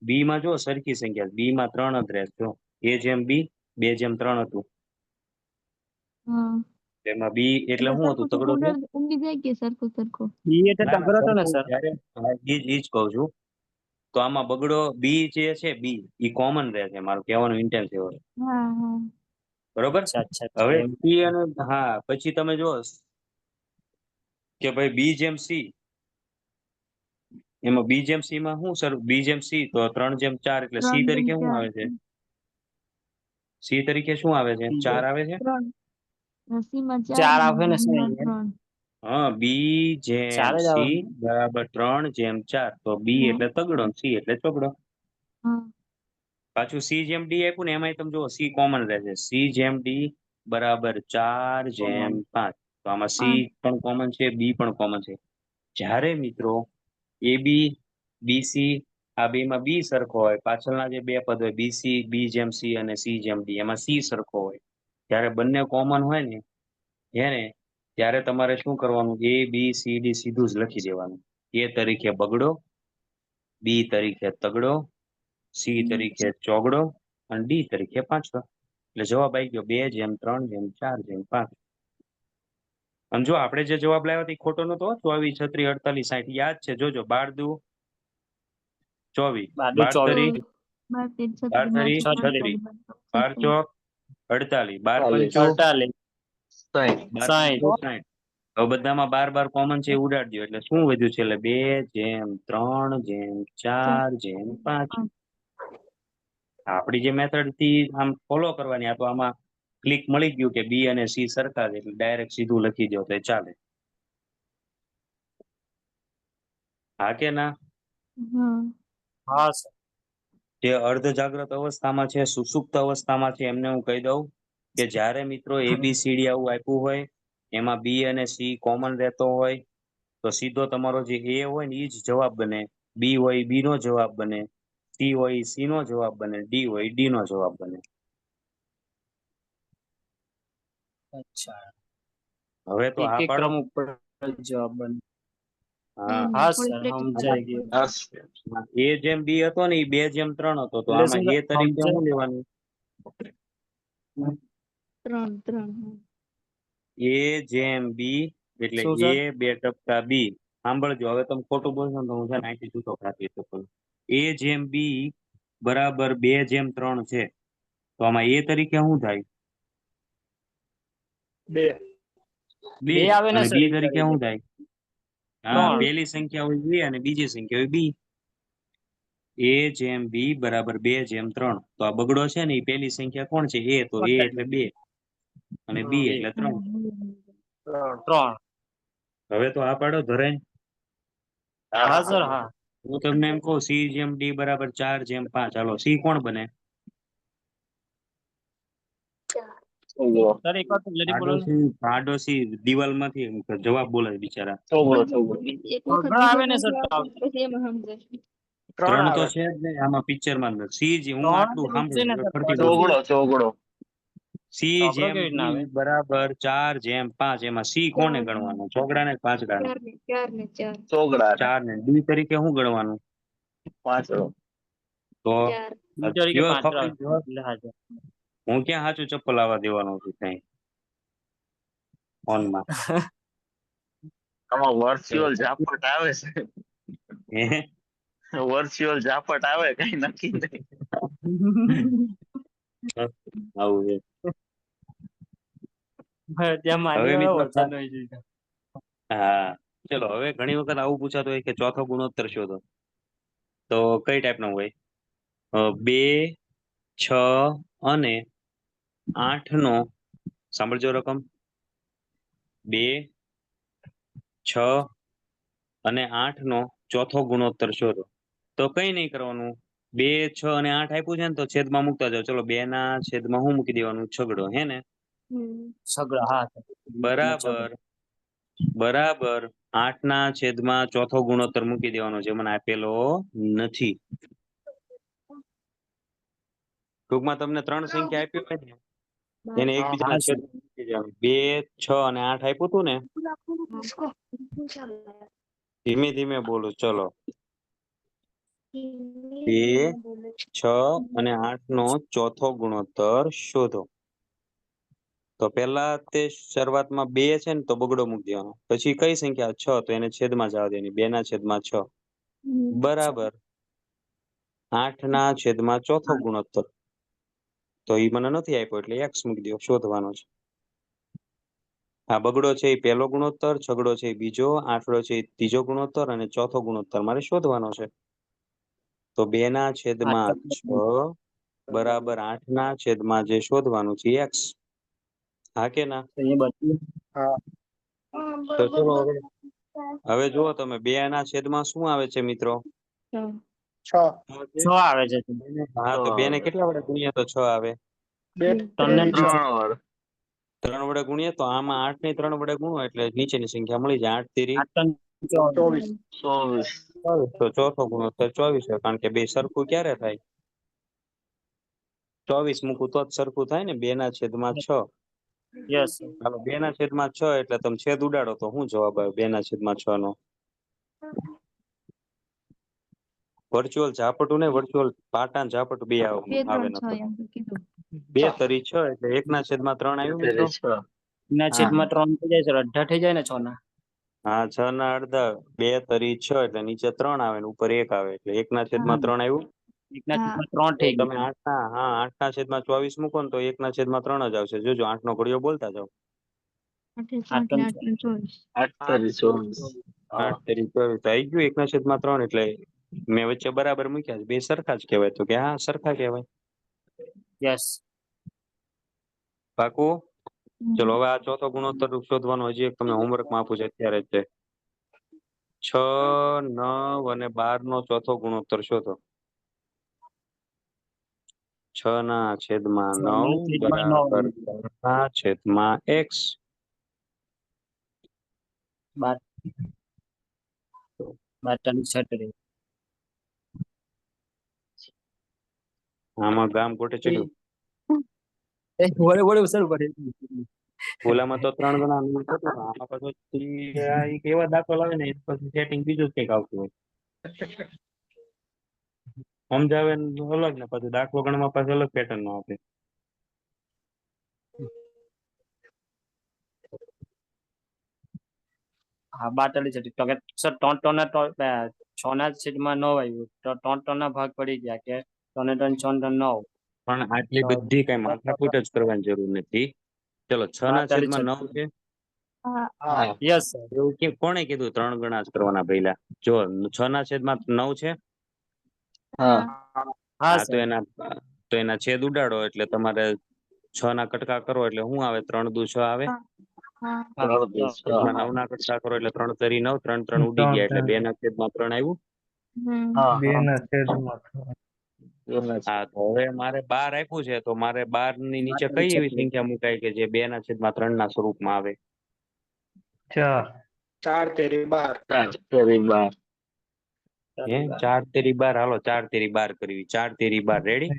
બી માં જો સરખી સંખ્યા, બી માં 3 જ રહેશે. જો એ જેમ બી 2:3 હતું, હા. એમાં બી એટલે શું હતું? સરખું તગડો સરખું છે. ઊંઘી જાય કે સરખું સરખું? ઈ એટલે ના ના, તગડો હતો ને સરખું સર. જ્યારે ઈ જ કહું છું. તો આમાં બગડો બી જે છે, બી ઈ કોમન રહે છે. મારું કહેવાનું ઇન્ટેન્સ એવો છે. હા હા. બરોબર. અચ્છા અચ્છા હવે એમ. સી અને હા, પછી તમે જો કે ભાઈ બી જેમ સી, એમાં બી જેમ સી માં શું સર? બી જેમ સી તો 3:4 એટલે 3 સી જેમ તરીકે શું 4. આવે છે? સી તરીકે શું આવે છે? 4 આવે છે. 3. રસીમાં 4 4 અને આવે ને સર બીમાં અહીંયા. 3. હા, બી જેમ 4 જ આવે. સી બરાબર 3:4, તો બી હા. એટલે તગડો, સી એટલે ચોગડો. હા. પાછું સી જેમ ડી આપ્યું ને, એમાંય તમે જુઓ સી કોમન રહેશે. સી જેમ ડી બરાબર 4:5, તો આમાં સી 5. પણ કોમન છે, બી પણ કોમન છે. જ્યારે મિત્રો એ બી બીસી આ બેમાં બી સરખો હોય, પાછળના જે બે પદ હોય બીસી, બી જેમ સી અને સી જેમ ડી, એમાં સી સરખો હોય, ત્યારે બંને કોમન હોય ને એને ત્યારે તમારે શું કરવાનું? એ બી સી ડી સીધું જ લખી દેવાનું. એ તરીકે બગડો, બી તરીકે તગડો, સી તરીકે ચોગડો અને ડી તરીકે પાંચડો. એટલે જવાબ આવી ગયો 2:3:4:5. અને જો આપણે જે જવાબ લાવ્યા હતા એ ખોટો નતો. 24, 36, 48, 60 યાદ છે. જોજો 12 દુ 24, 12 12 તરી 12 12 તરી 36. 36, 12 ચોક 48, 12 40 પંચું 48 12 60 પંચું 60. હવે બધામાં 12 કોમન છે એ ઉડાડી દો એટલે શું વધ્યું છે? એટલે 2:3:4:5. આપણી જે મેથડ થી આમ ફોલો કરવાની, આ તો આમાં ક્લિક મળી ગયું કે બી અને સી સરખા છે, એટલે ડાયરેક્ટ સીધું લખી દો તો ચાલે. હા કે ના? હા. હા સર. જે અર્ધ જાગ્રત અવસ્થામાં છે, સુષુપ્ત અવસ્થામાં છે, એમને હું કહી દઉં કે જ્યારે મિત્રો ABCD આવું આપ્યું હોય એમાં B અને C કોમન રહેતો હોય તો સીધો તમારો જે A હોય ને એ જ જવાબ બને, B હોય B નો જવાબ બને, C હોય C નો જવાબ બને, D હોય D નો જવાબ બને. અચ્છા હવે તો એક હા એક પાડો. ક્રમ ઉપર જવાબ બને. હા હા થોડી સર practice સમજાઈ કરવી ગયું. પડે. A જેમ B હતો ને એ 2 જેમ 3 હતો તો એટલે આમાં શું A તરીકે સમજાય? શું લેવાનું? 3 A જેમ B એટલે શું A સર? 2 ટપકા B. સાંભળજો હવે તમે ખોટું બોલશો ને તો હું છે ને અહીંથી છૂટો કાપી શકું. A જેમ B બરાબર 2 જેમ 3 છે તો આમાં A તરીકે શું થાય? 2. 2 બે આવે ને અને સર B એક તરીકે શું થાય? હા, 3. પહેલી સંખ્યા હોય A અને બીજી સંખ્યા હોય B. A જેમ B બરાબર 2 જેમ 3 તો આ બગડો છે ને એ પહેલી સંખ્યા કોણ છે? A તો A એટલે 2 અને B એટલે 3. 3. 3. હવે તો આ પાડો ધરાય. હા સર હા. હું તમને એમ કહું C જેમ D બરાબર 4 જેમ 5 હાલો C કોણ બને? છોકરો સર એક વાર ક્લિયરલી બોલો ને. પાડોશી દિવાલમાંથી જવાબ બોલે છે બિચારા. છોકરો છોકરો એક વખત ઘણા આવે ને વિડીયો સર આવતો પછી એમાં સમજાય. 3 તો આવે. છે જ નહીં આમાં પિક્ચરમાં C જે હું 3 આટલું છે ને સાંભળું સર ફરતી બોલું. છોકરો છોકરો C ચોકડો જેમ કેવી D રીતના આવે? બરાબર 4 જેમ 5 એમાં C કોને ગણવાનો? ચોકડા ને 5 ગાને? 4 છોકરા 4 ને D તરીકે શું ગણવાનું? પાંચડો તો તરીકે કયો 5 ખપરી જવાબ? એટલે હાજર. હું ક્યાં સાચું ચપ્પલ આવવા દેવાનો છું કઈ ફોનમાં. આમાં વર્ચ્યુઅલ ઝાપટ આવે હે? છે વર્ચ્યુઅલ ઝાપટ આવે કઈ નક્કી નહીં આવું છે. ત્યાં મારી હવે વાળો મિત્રો વરસાદ હોય છે. હા ચલો હવે ઘણી વખત આવું પૂછાતું હોય કે ચોથો ગુણોત્તર શોધો તો કઈ ટાઈપનો હોય? 2, 6 અને 8 નો સાંભળજો રકમ 2, 6 અને 8 નો ચોથો ગુણોત્તર શોધો. તો કઈ નહીં કરવાનું, 2, 6 અને 8 આપ્યું છે ને તો છેદમાં મૂકતા જાઓ. ચલો 2 ના છેદમાં શું મૂકી દેવાનું? છગડો, હે ને? સગડા હા બરાબર બરાબર 8 ના છેદમાં ચોથો ગુણોત્તર મૂકી દેવાનો જે મને આપેલો નથી. ટૂંકમાં તમને 3 સંખ્યા આપી હોય ને એને એકબીજાના હા છેદમાં મૂકી દેવાનું. 2, 6 અને 8 આપ્યું હતું ને? ધીમે ધીમે બોલું ચલો. 2, 6 અને 8 નો ચોથો ગુણોત્તર શોધો. તો પેલા તે શરૂઆતમાં 2 છે ને તો બગડો મૂકી દેવાનો. પછી કઈ સંખ્યા? 6 તો એને છેદમાં જવા દેવાની. 2 ના છેદમાં 6 બરાબર 8 ના છેદમાં ચોથો ગુણોત્તર. તો ઈ મને નથી આપ્યો એટલે x મૂકી દો. શોધવાનો છે. આ બગડો છે એ પહેલો ગુણોત્તર, છગડો છે એ બીજો, આઠડો છે એ ત્રીજો ગુણોત્તર અને ચોથો ગુણોત્તર મારે શોધવાનો છે. તો 2 ના છેદમાં 6 બરાબર 8 ના છેદમાં જે શોધવાનું છે x. હા કે ના? હા. તો ચલો હવે જુઓ તમે 2 ના છેદમાં શું આવે છે મિત્રો? 6. 6 આવે છે. હા તો 2 ને કેટલા વડે ગુણીએ તો 6 આવે? 2 તમને 6. 3 વાર 3 વડે ગુણીએ તો આમાં 8 ને 3 વડે ગુણો એટલે નીચેની સંખ્યા મળી જાય. 8 તેરી 24. 24 24 તો ચોથો ગુણોત્તર 24 છે કારણ કે બે સરખું ક્યારે થાય? 24 મૂકું તો જ સરખું થાય ને. 2 ના છેદમાં 6. યસ હાલો 2 ના છેદમાં 6 એટલે તમે છેદ ઉડાડો તો શું જવાબ આવે 2 ના છેદમાં 6 નો? વર્ચ્યુઅલ ઝાપટું ને વર્ચ્યુઅલ પાટા ઝાપટું બે આવે 2 3 નતો. 6 એમ તો કીધું. 2 તરી 6 એટલે 1 ના છેદમાં 3 આવ્યું મિત્રો. 6 ના છેદમાં 3 થઈ જાય સર 18 થઈ જાય ને 6 ના. હા 6 ના અડધા 2 તરી 6 એટલે નીચે 3 આવે ને ઉપર 1 આવે એટલે 1 ના છેદમાં 3 આવ્યું. 1 ના હા. છેદમાં 3 થઈ તમે ગયું. 8 ના હા 8 ના છેદમાં 24 મૂકો ને તો 1 ના છેદમાં 3 જ આવશે. જોજો 8 નો ઘડિયો બોલતા જાઓ. 8 ને 8 ને 24. 8 તરી 24 8 તરી 24 તો આવી ગયું 1 ના છેદમાં 3 એટલે મેં વચ્ચે બરાબર મૂક્યા છે. બે સરખા જ કહેવાય તો કે હા સરખા કહેવાય. યસ પાકું? ચલો હવે આ ચોથો ગુણોત્તર શોધવાનો હજી એક તમને હોમવર્કમાં આપું છે અત્યારે જ. 6, 9 અને 12 નો ચોથો ગુણોત્તર શોધો. 6/9 6/9 બરાબર 3/x. 12 આમાં ગામ કોટે ચડ્યું. વળે સર પડે ઓલામાં તો 3 ગણા નું થતું ને, આમાં પાછું આ ઈ એવા દાખલા લાવે ને પછી સેટિંગ બીજું જ કંઈક આવતું હોય. સમજાવે ને અલગ ને પછી દાખલો ગણવા પાછું અલગ પેટર્ન નો આપે. હા 42 તો કે સર 6/9 આવ્યું તો 3/3 ભાગ પડી ગયા કે 3 3 6 પણ આટલી બધી કઈ માથાકૂટ જ કરવાની જરૂર નથી. ચલો 6/9 છે. હા હા યસ સર એવું કે કોણે કીધું 3 ગણા જ કરવાના પહેલા? જો 6/9 છે. હા હા હા હા સર તો એના છેદ ઉડાડો એટલે તમારે 6 ના કટકા કરો એટલે શું આવે? 3 દુ 6 આવે. હા 3 એમાં 9 ના કટકા કરો એટલે 3 તરી 9, 3 3 ઉડી ગયા એટલે 2 ના છેદમાં 3 આવ્યું. હમ હા બે હા ના છેદમાં હા તો હવે મારે 12 આપ્યું છે તો મારે 12 ની નીચે કઈ એવી સંખ્યા મુકાય કે જે 2 ના છેદમાં 3 ના સ્વરૂપમાં આવે? 4 4 તેરી 12 12 હે 4 તેરી 12. હાલો 4 તેરી 12 કરવી. 4 તેરી 12 રેડી.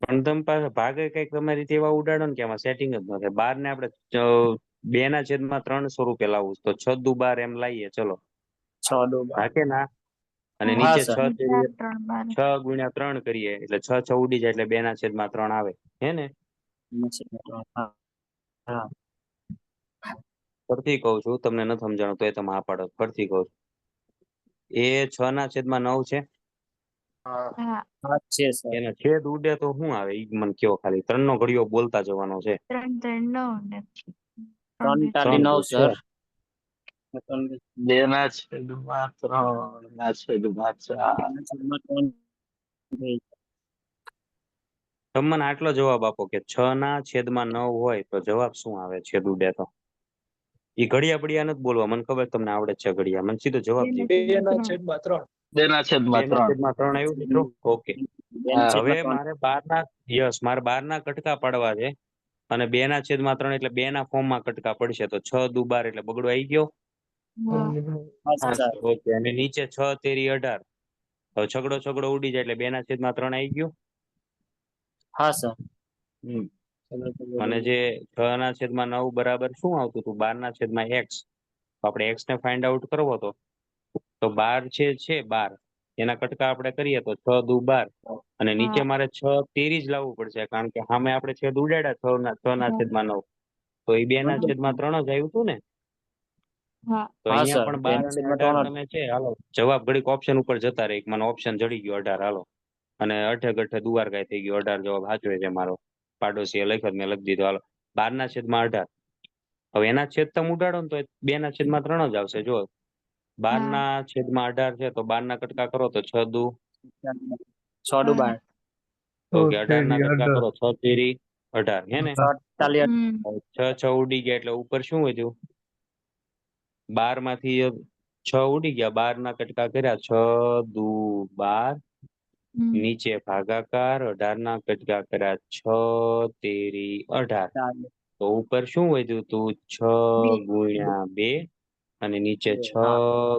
પણ તમે પાસે ભાગે કઈક તમારી રીતે એવા ઉડાડો ને કે આમાં સેટિંગ જ ન થાય. 12 ને આપણે 2 ના છેદમાં 3 સ્વરૂપે લાવવું તો 6 દુ 12 એમ લાવીએ. ચલો 6 દો ભાગે ના અને હા, નીચે સર. 6 તેરી 3 12 6 ગુણ્યા 3 કરીએ એટલે 6 6 ઉડી જાય એટલે 2 ના છેદમાં 3 આવે. હે ને? હા હા ફરતી કહું છું, તમને નથી સમજાણું તો તમે આ પાડો. ફરતી કહું છું. એ 6 ના છેદમાં 9 છે. હા હા હા છે સર એનો છેદ ઉડે તો શું આવે ઈ મને કયો ખાલી. 3 નો ઘડિયો બોલતા જવાનો છે. 3 3 9 ને 3 તાલી 3 9 દુ સર 2 ના છેદમાં 3 ના છેદમાં 4 તમે મને આટલો જવાબ આપો કે 6 ના છેદમાં 9 હોય તો જવાબ શું આવે? છેદ ઉડે તો ઈ ઘડિયા બડિયા નથી બોલવા. મને ખબર તમને આવડે જ છે ઘડિયા. મને સીધો જવાબ દે. 2 ના છેદમાં 3 2 ના 2 છેદમાં ના 3 છેદમાં 3 આવ્યું મિત્રો. ઓકે. હવે મારે 12 ના મારે 12 ના કટકા પાડવા છે અને 2 ના છેદમાં 3 એટલે 2 ના ફોર્મમાં કટકા પડશે તો 6 દુ 12 એટલે બગડો આવી ગયો. ઓકે. અને નીચે 6 તેરી 18. હવે છગડો છગડો ઉડી જાય એટલે 2 ના છેદમાં 3 આવી ગયું. હા સર હમ. અને જે 6 ના છેદમાં 9 બરાબર શું આવતું હતું? 12 ના છેદમાં x. આપણે x ને ફાઇન્ડ આઉટ કરવો તો 12 છે 12 એના કટકા આપણે કરીએ તો 6 દુ 12 અને નીચે મારે 6 તેરી જ લાવવું પડશે કારણ કે સામે આપણે છેદ ઉડાડ્યા 6 ના છેદમાં 9 તો એ 2 ના છેદમાં 3 જ આવ્યું હતું ને. હા તો હા અહીંયા સર પણ 12 અને 18 તમે છે. હાલો જવાબ ઘડીક ઓપ્શન ઉપર જતા રહી. મને ઓપ્શન જડી ગયો 18. હાલો અને અઠે ગઠે દુવારકાય થઈ ગયો. 18 જવાબ સાચો છે મારો. પાડોશીએ લખ્યો મેં લખી દીધો. હાલો 12 ના છેદમાં 18. હવે એના છેદ તમે ઉડાડો ને તો 2 ના છેદમાં 3 જ આવશે. જો 12 ના છેદમાં 18 છે તો 12 ના કટકા કરો તો 6 દુ 6 દુ 12 ઓકે 18 ના કટકા કરો 6 તેરી 18 હે ને. 48 હમ 6 6 ઉડી ગયા એટલે ઉપર શું વધ્યું? 12 માંથી 6 ઉડી ગયા. 12 ના કટકા કર્યા 6 દુ 12 હમ નીચે ભાગાકાર 18 ના કટકા કર્યા 6 તેરી 18 તો ઉપર શું વધ્યું તું? 6 ગુણ્યા 2 અને નીચે 6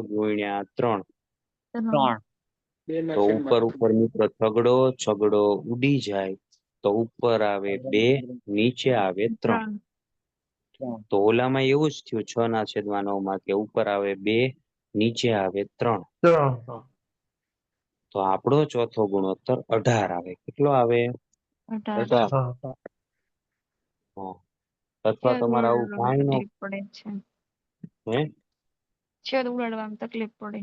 ગુણ્યા 3. 3 2 ના તો છેદમાં ઉપર મિત્રો છગડો છગડો ઉડી જાય તો ઉપર આવે 2 નીચે આવે 3. 3 તો ઓલામાં એવું જ થયું 6 ના છેદમાં 9 માં કે ઉપર આવે 2 નીચે આવે 3. તો આપણો ચોથો ગુણોત્તર 18 આવે. કેટલો આવે? 18 હા. અથવા તમારે આવું કાંઈ નો તકલીફ પડે છે. હે છેદ ઉડાડવામાં તકલીફ પડે.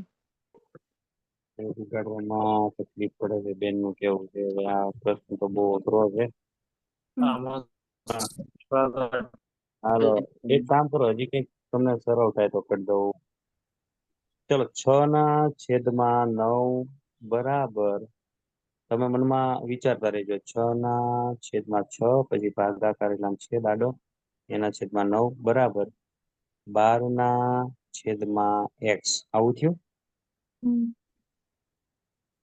ઉગાડવામાં તકલીફ પડે છે. બેન નું કેવું છે હવે આ પ્રશ્ન તો બહુ અઘરો છે. હાલો એક કામ કરો હજી કઈક તમને સરળ થાય તો કરી દઉં. ચલો 6 ના છેદમાં 9 બરાબર તમે મનમાં વિચારતા રહેજો. 6 ના છેદમાં 6 પછી ભાગાકાર એટલે આમ છેદ આડો એના છેદમાં 9 બરાબર 12 ના છેદમાં x. આવું થયું. હમ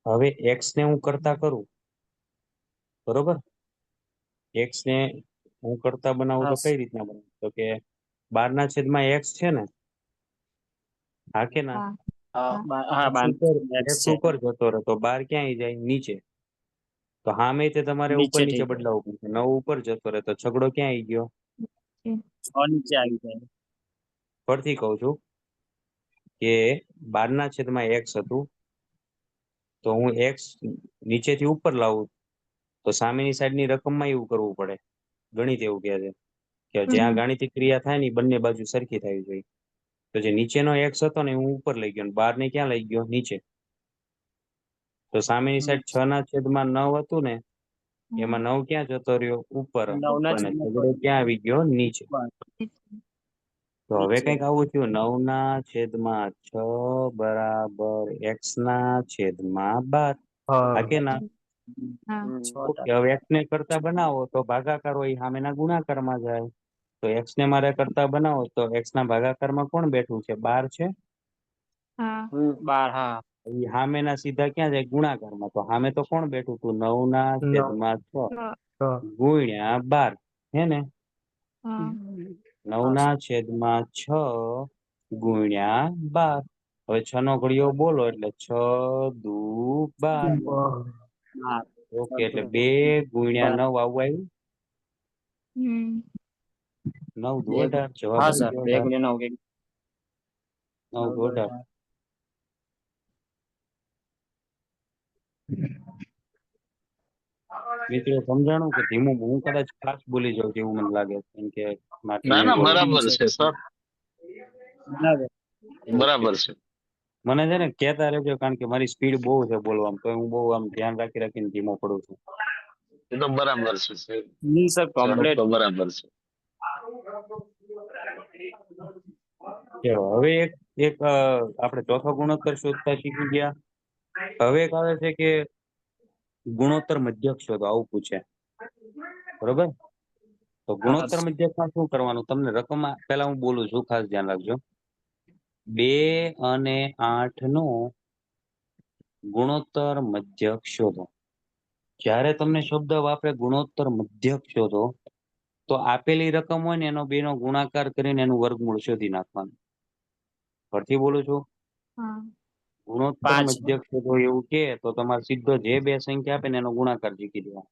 હવે x ને હું કરતા કરું, બરોબર? x ને હું કરતા બનાવું તો હા. કઈ રીતના બનાવું? તો કે 12/x છે ને, હા કે ના? હા હા હા x ઉપર X x છે ઉપર જતો રહે તો 12 ક્યાં જાય? નીચે. તો સામે તે તમારે ઉપર નીચે નીચે થઈ જાય બદલાવવું પડશે. 9 ઉપર જતો રહે તો છગડો ક્યાં આવી ગયો? 6 નીચે આવી જાય ફરીથી કહું છું કે 12/x હતું, તો હું x નીચેથી ઉપર લાવું તો સામેની સાઈડની રકમમાં એવું કરવું પડે. ગણિત એવું કહે છે કે જ્યાં ગાણિતિક ક્રિયા થાય ને ઈ બંને બાજુ સરખી થવી જોઈએ. તો જે નીચેનો x હતો ને હું ઉપર લઈ ગયો ને 12 ને ક્યાં લઈ ગયો? નીચે. તો સામેની સાઈડ 6/9 હતું ને, એમાં 9 ક્યાં જતો રહ્યો? ઉપર. 9 ના અને છેદમાં છગડો ક્યાં આવી ગયો? નીચે. તો હવે નીચે. કઈક આવું થયું, 9/6 બરાબર x/12. હા કે ના? હા ઓકે, હવે x ને કરતા બનાવો તો ભાગાકાર હોય સામેના ગુણાકારમાં જાય. તો x ને મારે કરતા બનાવો તો x ના ભાગાકારમાં કોણ બેઠું છે? 12 છે. હા 12 હા ઈ સામેના સીધા ક્યાં જાય? ગુણાકારમાં. તો સામે તો કોણ બેઠું હતું? 9/6 ગુણ્યા 12, હે ને? હા 9/6 ગુણ્યા 12. હવે 6 નો ઘડિયો બોલો એટલે 6 દુ 12. હા ઓકે, એટલે 2 ગુણ્યા 9 આવું આવ્યું. હમ 9 દુ 18. જવાબ હા આવી સર ગયો 2 18. ગુણ્યા 9 9 દુ 18. મિત્રો સમજાણું કે ધીમું? હું કદાચ ફાસ્ટ બોલી જાઉં એવું મને લાગે છે, કેમ કે મારે ના ધીમું ના બોલવું. બરાબર છે સર, બરાબર બરાબર છે. મને છે ને કહેતા રહેજો, કારણ કે મારી સ્પીડ બહુ છે બોલવામાં, તો હું બહુ આમ ધ્યાન રાખી રાખીને ધીમો પડું છું. એ તો બરાબર છે સર. નહીં સર સર કમ્પ્લીટ તો બરાબર છે. ચલો હવે એક આપણે ચોથો ગુણોત્તર શોધતા શીખી ગયા. હવે એક આવે છે કે ગુણોત્તર મધ્યક શોધો, આવું પૂછે, બરોબર? તો ગુણોત્તર મધ્યકમાં શું કરવાનું? તમને રકમ પહેલા હું બોલું છું, ખાસ ધ્યાન રાખજો. 2 અને 8 નો ગુણોત્તર મધ્યક શોધો. જ્યારે તમને શબ્દ વાપરે ગુણોત્તર મધ્યક શોધો, તો આપેલી રકમ હોય ને એનો 2 નો ગુણાકાર કરીને એનું વર્ગમૂળ શોધી નાખવાનું. ફરીથી બોલું છું, હા ગુણોત્તર 5 મધ્યક શોધો એવું કે તો તમારે સીધો જે બે સંખ્યા આપે ને એનો ગુણાકાર શીખી દેવાનો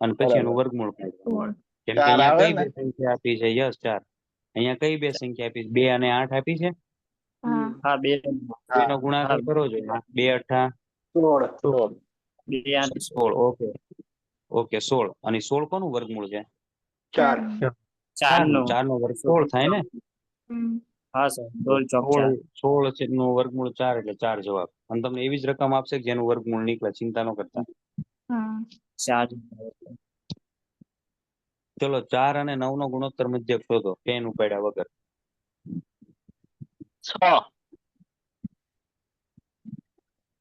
અને પછી એનું બરાબર. વર્ગમૂળ કાઢવાનું. જેમ કે 4 અહીંયા આવે કઈ ને? બે સંખ્યા આપી છે? યસ, 4. અહીંયા કઈ બે સંખ્યા આપી છે? 2 અને 8 આપી છે. હા હા 2 એનો ગુણાકાર કરો છો. 2 8 16 2 8 16. Okay okay, 16. અને 16 કોનું વર્ગમૂળ છે? 4 4 નો 4 નો વર્ગ 16 થાય ને? હમ હા સર 16 ચોક 4 16 છે નું વર્ગમૂળ 4 એટલે 4 જવાબ. અને તમને એવી જ રકમ આપશે કે જેનું વર્ગમૂળ નીકળે, ચિંતા ન કરતા. હા 4 ચલો 4 અને 9 નો ગુણોત્તર મધ્યક શોધો, પેન ઉપાડ્યા વગર. 6.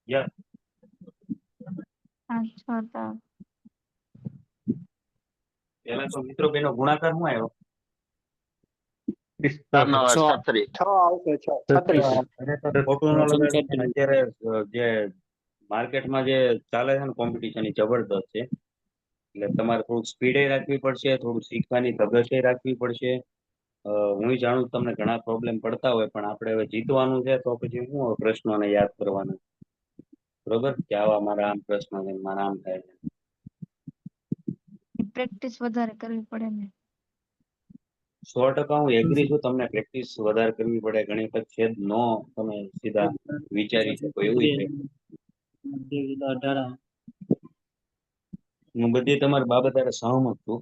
યસ. 5 6 4 પેલા તો મિત્રો બેનો ગુણાકાર શું આવ્યો? 4 નો 6 36. 6 આવશે 36 ખોટું ન લગાડતા. 36 અત્યારે જે માર્કેટમાં જે ચાલે છે ને કોમ્પિટિશન, એ જબરદસ્ત છે. એટલે તમારે થોડુંક સ્પીડે રાખવી પડશે, થોડું શીખવાની ધગશે રાખવી પડશે. હું જાણું છું તમને ઘણા પ્રોબ્લેમ પડતા હોય, પણ આપણે હવે જીતવાનું છે તો પછી શું હવે પ્રશ્નોને યાદ કરવાના, બરોબર? કે આવા મારા આમ પ્રશ્નો છે, મારા આમ થાય છે. પ્રેક્ટિસ વધારે કરવી પડે ને. 100% હું એગ્રી છું, તમને પ્રેક્ટિસ વધારે કરવી પડે. ઘણી વખત છેદ નો તમે સીધા વિચારી શકો એવું છે. હું બધી તમારી બાબત હારે સહમત છું.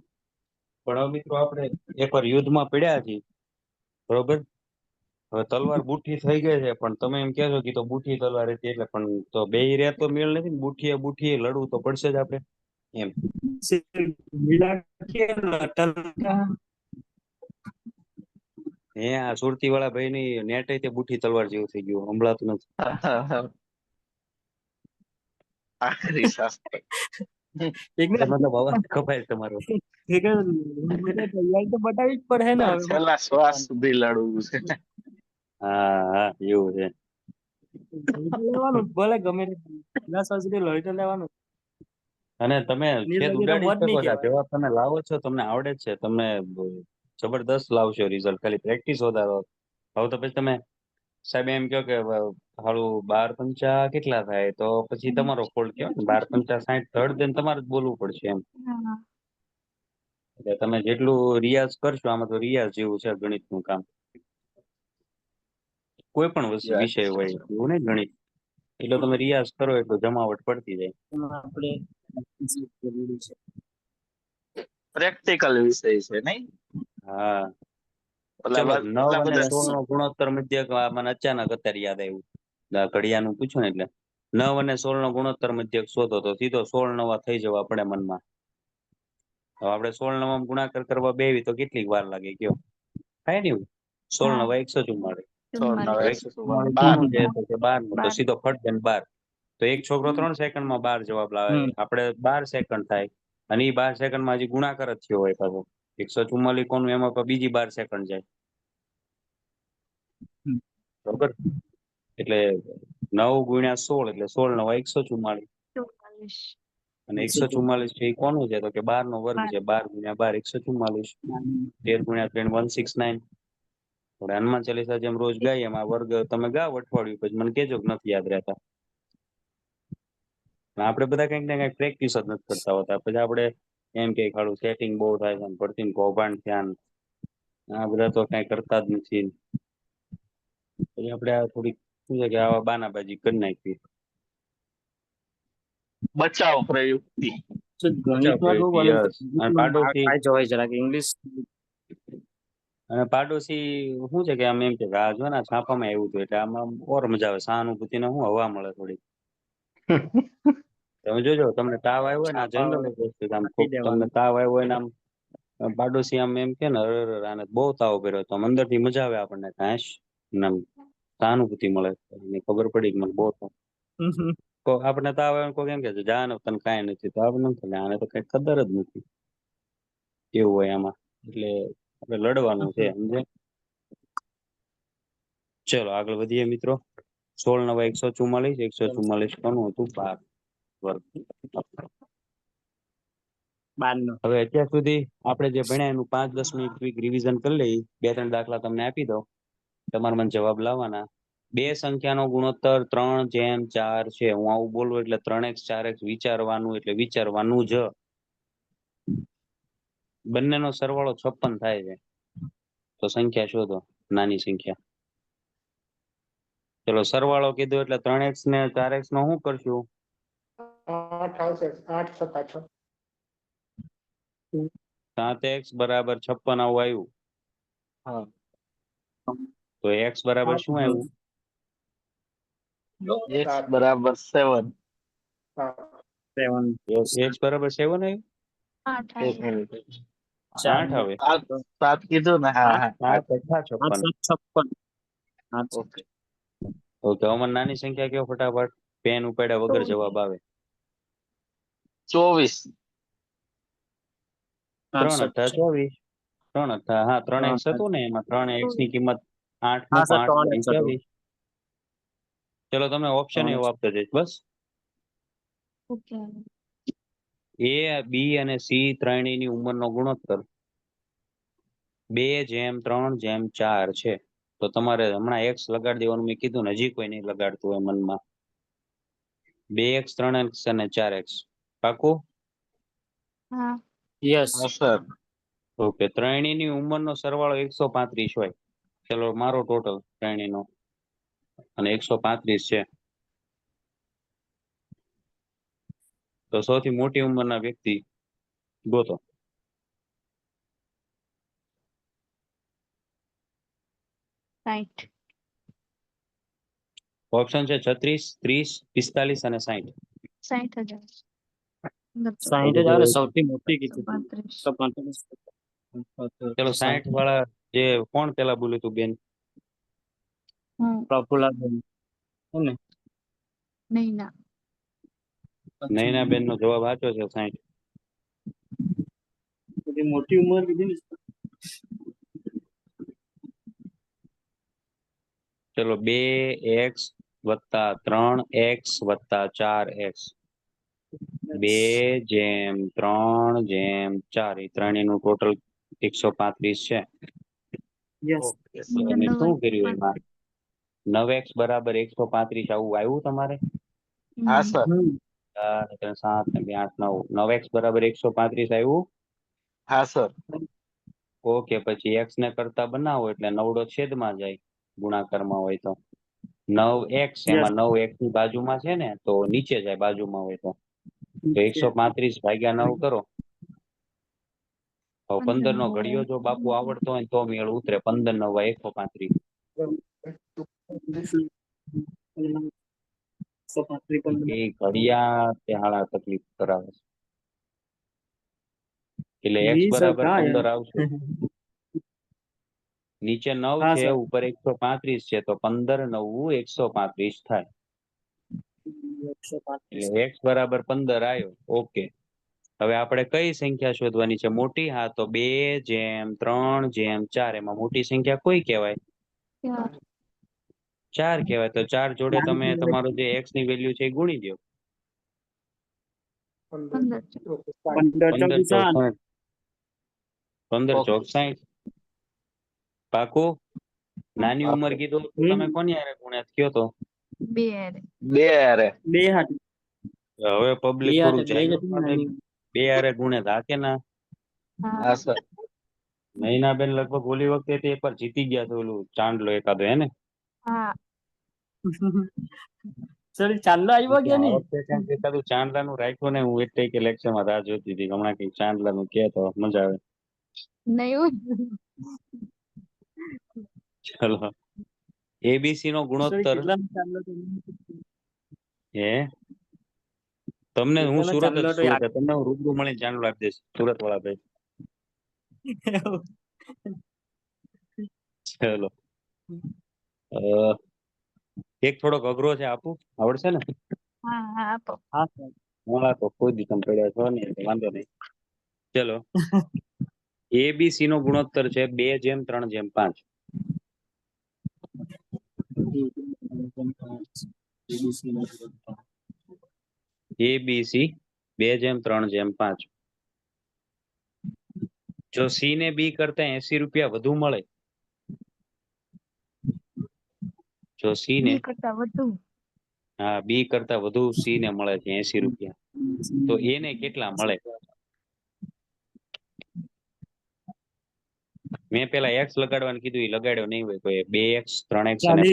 પણ હવે મિત્રો આપણે એકવાર યુદ્ધમાં પડ્યા છીએ, બરોબર? હવે તલવાર બુઠ્ઠી થઈ ગઈ છે, પણ તમે એમ કહેશો કે તો બુઠ્ઠી તલવાર હતી એટલે, પણ તો બેય રે તો મેળ નથી ને. બુઠ્ઠીએ લડવું તો પડશે જ આપણે, એમ. હે આ સુરતી વાળા ભાઈ ની નેટ તે બુઠ્ઠી તલવાર જેવું થઈ ગયું, સંભળાતું નથી. આખરી શાસ્ત્ર. મતલબ અવાજ કપાય તમારો. તૈયારી તો બતાવી જ પડે ને હવે છેલ્લા શ્વાસ સુધી લડવું છે. હા હા, એવું છે. લેવાનું ભલે ગમે તે. દસ વર્ષ સુધી લોહી તો લેવાનું. અને તમે છેદ નિર્લજ્જ ઉડાડી મોત નહીં શકો છો. આ કહેવાય. જવાબ તમે લાવો છો, તમને આવડે જ છે, તમને જબરદસ્ત લાવશો રિઝલ્ટ, ખાલી પ્રેક્ટિસ વધારો. હવે તો પછી તમે સાહેબ એમ કહો કે હાલું 12 પંચા કેટલા થાય, તો પછી તમારો ફોલ્ટ કહેવાય ને. 12 પંચા 60 થર્ડ દેન તમારે જ બોલવું પડશે એમ. હા. એટલે તમે જેટલું રિયાઝ કરશો, આમાં તો રિયાઝ જેવું છે ગણિતનું કામ. કોઈ પણ વિષય હોય એવું નહીં ગણિત, એટલો તમે રિયાઝ કરો એટલો જમાવટ પડતી જાય. એમાં આપણે જરૂરી છે. પ્રેક્ટિકલ વિષય છે નહીં? હા ઓલા ચલો, બા- 9 એટલા અને બધા 16 નો ગુણોત્તર મધ્યક મને અચાનક અત્યારે યાદ આવ્યું. આ ઘડિયાળનું પૂછ્યું ને એટલે 9 અને 16 નો ગુણોત્તર મધ્યક શોધો, તો સીધો 16 નવા થઈ જવા આપણે મનમાં. હવે આપણે 16 નવા ગુણાકાર કરવા બેવી તો કેટલીક વાર લાગે કયો? થાય ને એવું. 16 નવા 144. હવે 144 કોનું છે તો કે 12 નું, તો સીધો ફટ દઈને 12. તો એક છોકરો 3 સેકન્ડમાં 12 જવાબ લાવે, આપણે 12 સેકન્ડ થાય. અને એ 12 સેકન્ડમાં હજી ગુણાકાર જ થયો હોય પાછો. 144 કોનું, એમાં પણ બીજી 12 સેકન્ડ જાય. બરોબર? એટલે 9 ગુણ્યા 16 એટલે 16 નવા 144. 44. અને 144 છે એ કોનું છે તો કે 12 નો વર્ગ છે. 12 ગુણ્યા 12 144. 13 ગુણ્યા 3 169. આપણે હનુમાન ચાલીસા જેમ રોજ ગાઈએ એમ આ વર્ગ તમે ગાવ અઠવાડિયું, પછી મને કહેજો કે નથી યાદ રહેતા. આપણે બધા કંઈક ને કંઈક પ્રેક્ટિસ જ નથી કરતા હોતા. પછી આપણે એમ કે ખાલું સેટિંગ બહુ થાય છે, પડતી કૌભાંડ ધ્યાન, આ બધા તો કઈ કરતા જ નથી. પછી આપણે આ થોડીક શું છે કે આવા બાનાબાજી કરી નાખીએ. બચાવ પ્રયુક્તિ. ગણિતમાં બહુ પ્રયુક્તિ, yes. અને પાડોશી કાંઈ જવાય જરાક ઇંગ્લિશ. અને પાડોશી શું છે કે આમ એમ કે આ જો ને આ છાપામાં એવું હતું, એટલે આમાં ઓર મજા આવે. સહાનુભૂતિ ને શું હવા મળે થોડી. તમે જોજો, તમને તાવ આવ્યો હોય ને, આ જનરલ એક વસ્તુ છે, આમ આપી દેવાનું. તમને તાવ આવ્યો હોય ને આમ પાડોશી આમ એમ કે ને અરે આને બહુ તાવ કર્યો, તો આમ અંદરથી મજા આવે આપણને, કાશ આમ સહાનુભૂતિ મળે. એને ખબર પડી કે મને બહુ તાવ. તો આપણે તાવ આવે કોઈ એમ કે છે જા ને તને કાંઈ નથી, તો આપણે નથી થાય, આને તો કઈ ખબર જ નથી. એવું હોય આમાં. એટલે આપણે લડવાનું છે, સમજે. ચલો આગળ વધીએ મિત્રો. 16 નવા 144. 144 કોનું હતું? 12 વર્ગ. 12 નો. હવે અત્યાર સુધી આપણે જે ભણ્યા એનું 5-10 મિનિટ ક્વિક રિવિઝન કરી લઈ. 2-3 દાખલા તમને આપી દો, તમારે મને જવાબ લાવવાના. બે સંખ્યાનો ગુણોત્તર 3/4 છે. હું આવું બોલું એટલે 3x 4x વિચારવાનું, એટલે વિચારવાનું જ. બંનેનો સરવાળો 56 થાય છે. તો સંખ્યા શોધો, નાની સંખ્યા. ચલો સરવાળો કીધો એટલે 3x ને 4x નો શું કરશું? 8 આવશે. 8 સત્તા 6. 7x બરાબર 56 આવું આવ્યું. હા. તો x બરાબર શું આવ્યું? X બરાબર 7. હા. 7. x બરાબર 7 આવ્યું. 8 એક આવે. મિનિટ. 8 આવે. 7 કીધું ને? હા હા 8 × 56. 56. ઓકે. ઓકે, હવે મને નાની સંખ્યા કયો ફટાફટ. પેન ઉપાડ્યા વગર જવાબ આવે. 24. 3 × 24. 3 × હા 3x હતું ને, એમાં 3x ની કિંમત 8 હા મૂકો, સર 8 3 × 24. ચલો તમને ઓપ્શન એવું આપતો જઈશ બસ. ઓકે. A, B અને C ત્રણેયની ઉંમરનો ગુણોત્તર 2/3/4 છે. તો તમારે હમણાં x લગાડી દેવાનું મેં કીધું ને, હજી કોઈ નહીં લગાડતું હોય મનમાં. 2x 3x અને 4x પાકું? હા. યસ. હા સર. ઓકે, ત્રણેયની ઉંમરનો સરવાળો 135 હોય. ચલો મારો ટોટલ ત્રણેયનો અને 135 છે. તો સૌથી મોટી ઉંમરના વ્યક્તિ ગોતો. 60. ઓપ્શન છે 36, 30, 45 અને 60. 60,000. 60 જ આવે. સૌથી મોટી કીધી. 35. 135. ચલો 60 વાળા જે કોણ પેલા બોલ્યું તું બેન? હું. પ્રફુલ્લાબેન. હે ને? નહીં ના. નૈના બેન નો જવાબ સાચો છે, 60. બધી મોટી ઉંમર કીધી ને. ચલો 2x વત્તા 3x વત્તા 4x 2/3/4 એ ત્રણેયનું ટોટલ 135 છે. Yes okay sir. તમે નવ શું એક કર્યું પાંચ. એમાં 9x બરાબર 135 આવું આવ્યું તમારે? હા હમ. સર. 4 3 7 ને 2 8 9 9x બરાબર 135 આવ્યું. હા સર. ઓકે, પછી x ને કરતા બનાવો એટલે 9 છેદમાં જાય ગુણાકારમાં હોય તો 9x યસ એમાં 9 x ની બાજુમાં છે ને તો નીચે જાય બાજુમાં હોય તો 135 ભાગ્યા 9 કરો. તો 15 નો ઘડિયો જો બાપુ આવડતો હોય ને તો મેળ ઉતરે. 15 9 135. એ ઘડિયા તે હાળા તકલીફ કરાવે છે. એટલે x બરાબર 15 આવશે. નીચે 9 હા છે સર ઉપર 135 છે તો 15 9 135 થાય. એટલે x બરાબર 15 આવ્યો. ઓકે, હવે આપણે કઈ સંખ્યા શોધવાની છે? મોટી. હા, તો 2/3/4 એમાં મોટી સંખ્યા કોઈ કહેવાય? 4 કહેવાય. તો 4 જોડે તમે તમારું જે x ની વેલ્યુ છે એ ગુણી દો. 15. 15. ઓકે, 15 ચોક 60. 15 ઓકે. ચોક 60. પાકું? નાની પાકું. ઉંમર કીધું તો તમે કોની હારે ગુણ્યા કયો તો? 2 હારે. 2 હારે. બે હાથ હવે પબ્લિક બે હાથે થોડું બે જાણ્યું જતી પડે. નાની. 2 હારે ગુણે તો કે ના? હા. હા સર. નૈનાબેન લગભગ ઓલી વખતે તે એકવાર જીતી ગયા તો ઓલું ચાંદલો એકાદો હે ને? હા. સર ચાંદલો આવ્યો કે આ નહીં? વખતે ક્યાંક એકાદું ચાંદલાનું રાખ્યું ને. હું એટલે કે લેક્ચરમાં રાહ જોતી હતી હમણાં કઈક ચાંદલાનું કે તો મજા આવે. નહીં હોય. ચલો, એબીસી નો સર ગુણોત્તર કેટલાનો ચાંદલો તો હે તમને હું કેટલાનો સુરત જ ચાંદલો તો સુરત યાદ તમને હું રૂબરૂ મળીને ચાંદલો આપી દઈશ સુરત વાળા ભાઈ. ચલો, અ, એક થોડોક અઘરો છે, આપું? આવડશે ને? હા હા આપો. હા સર હા, તો કોઈ દી તમે પડ્યા છો ને એટલે વાંધો નહીં. ચલો, એબીસી નો ગુણોત્તર છે 2/3/5. એબીસી 2/3/5. જો સી ને બી કરતા 80 રૂપિયા વધુ મળે, જો સી ને, બી કરતા વધુ. હા, બી કરતા વધુ સી ને મળે છે 80 રૂપિયા, તો એને કેટલા મળે? મેં પેલા એક્સ લગાડવાનું કીધું, એ લગાડ્યો નહીં હોય કોઈ. 2x 3x અને 5.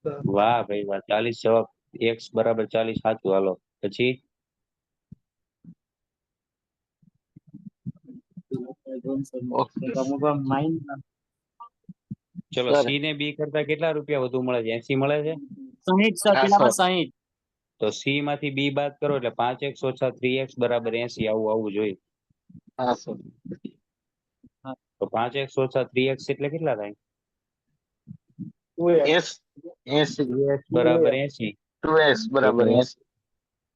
40. વાહ ભાઈ વાહ, 40 જવાબ. એક્સ બરાબર 40 સાચું. હાલો પછી ઓકે ચલો, સર. સી ને બી કરતા કેટલા રૂપિયા વધુ મળે છે? 80 મળે છે. 60 સર હા પેલામાં સર. 60. તો સી માંથી બી બાદ કરો એટલે 5x ઓછા 3x બરાબર 80 આવું આવવું જોઈએ. હા સર. તો 5x ઓછા 3x એટલે કેટલા થાય? 2x. 80. 2x બરાબર 80. 2x બરાબર 80.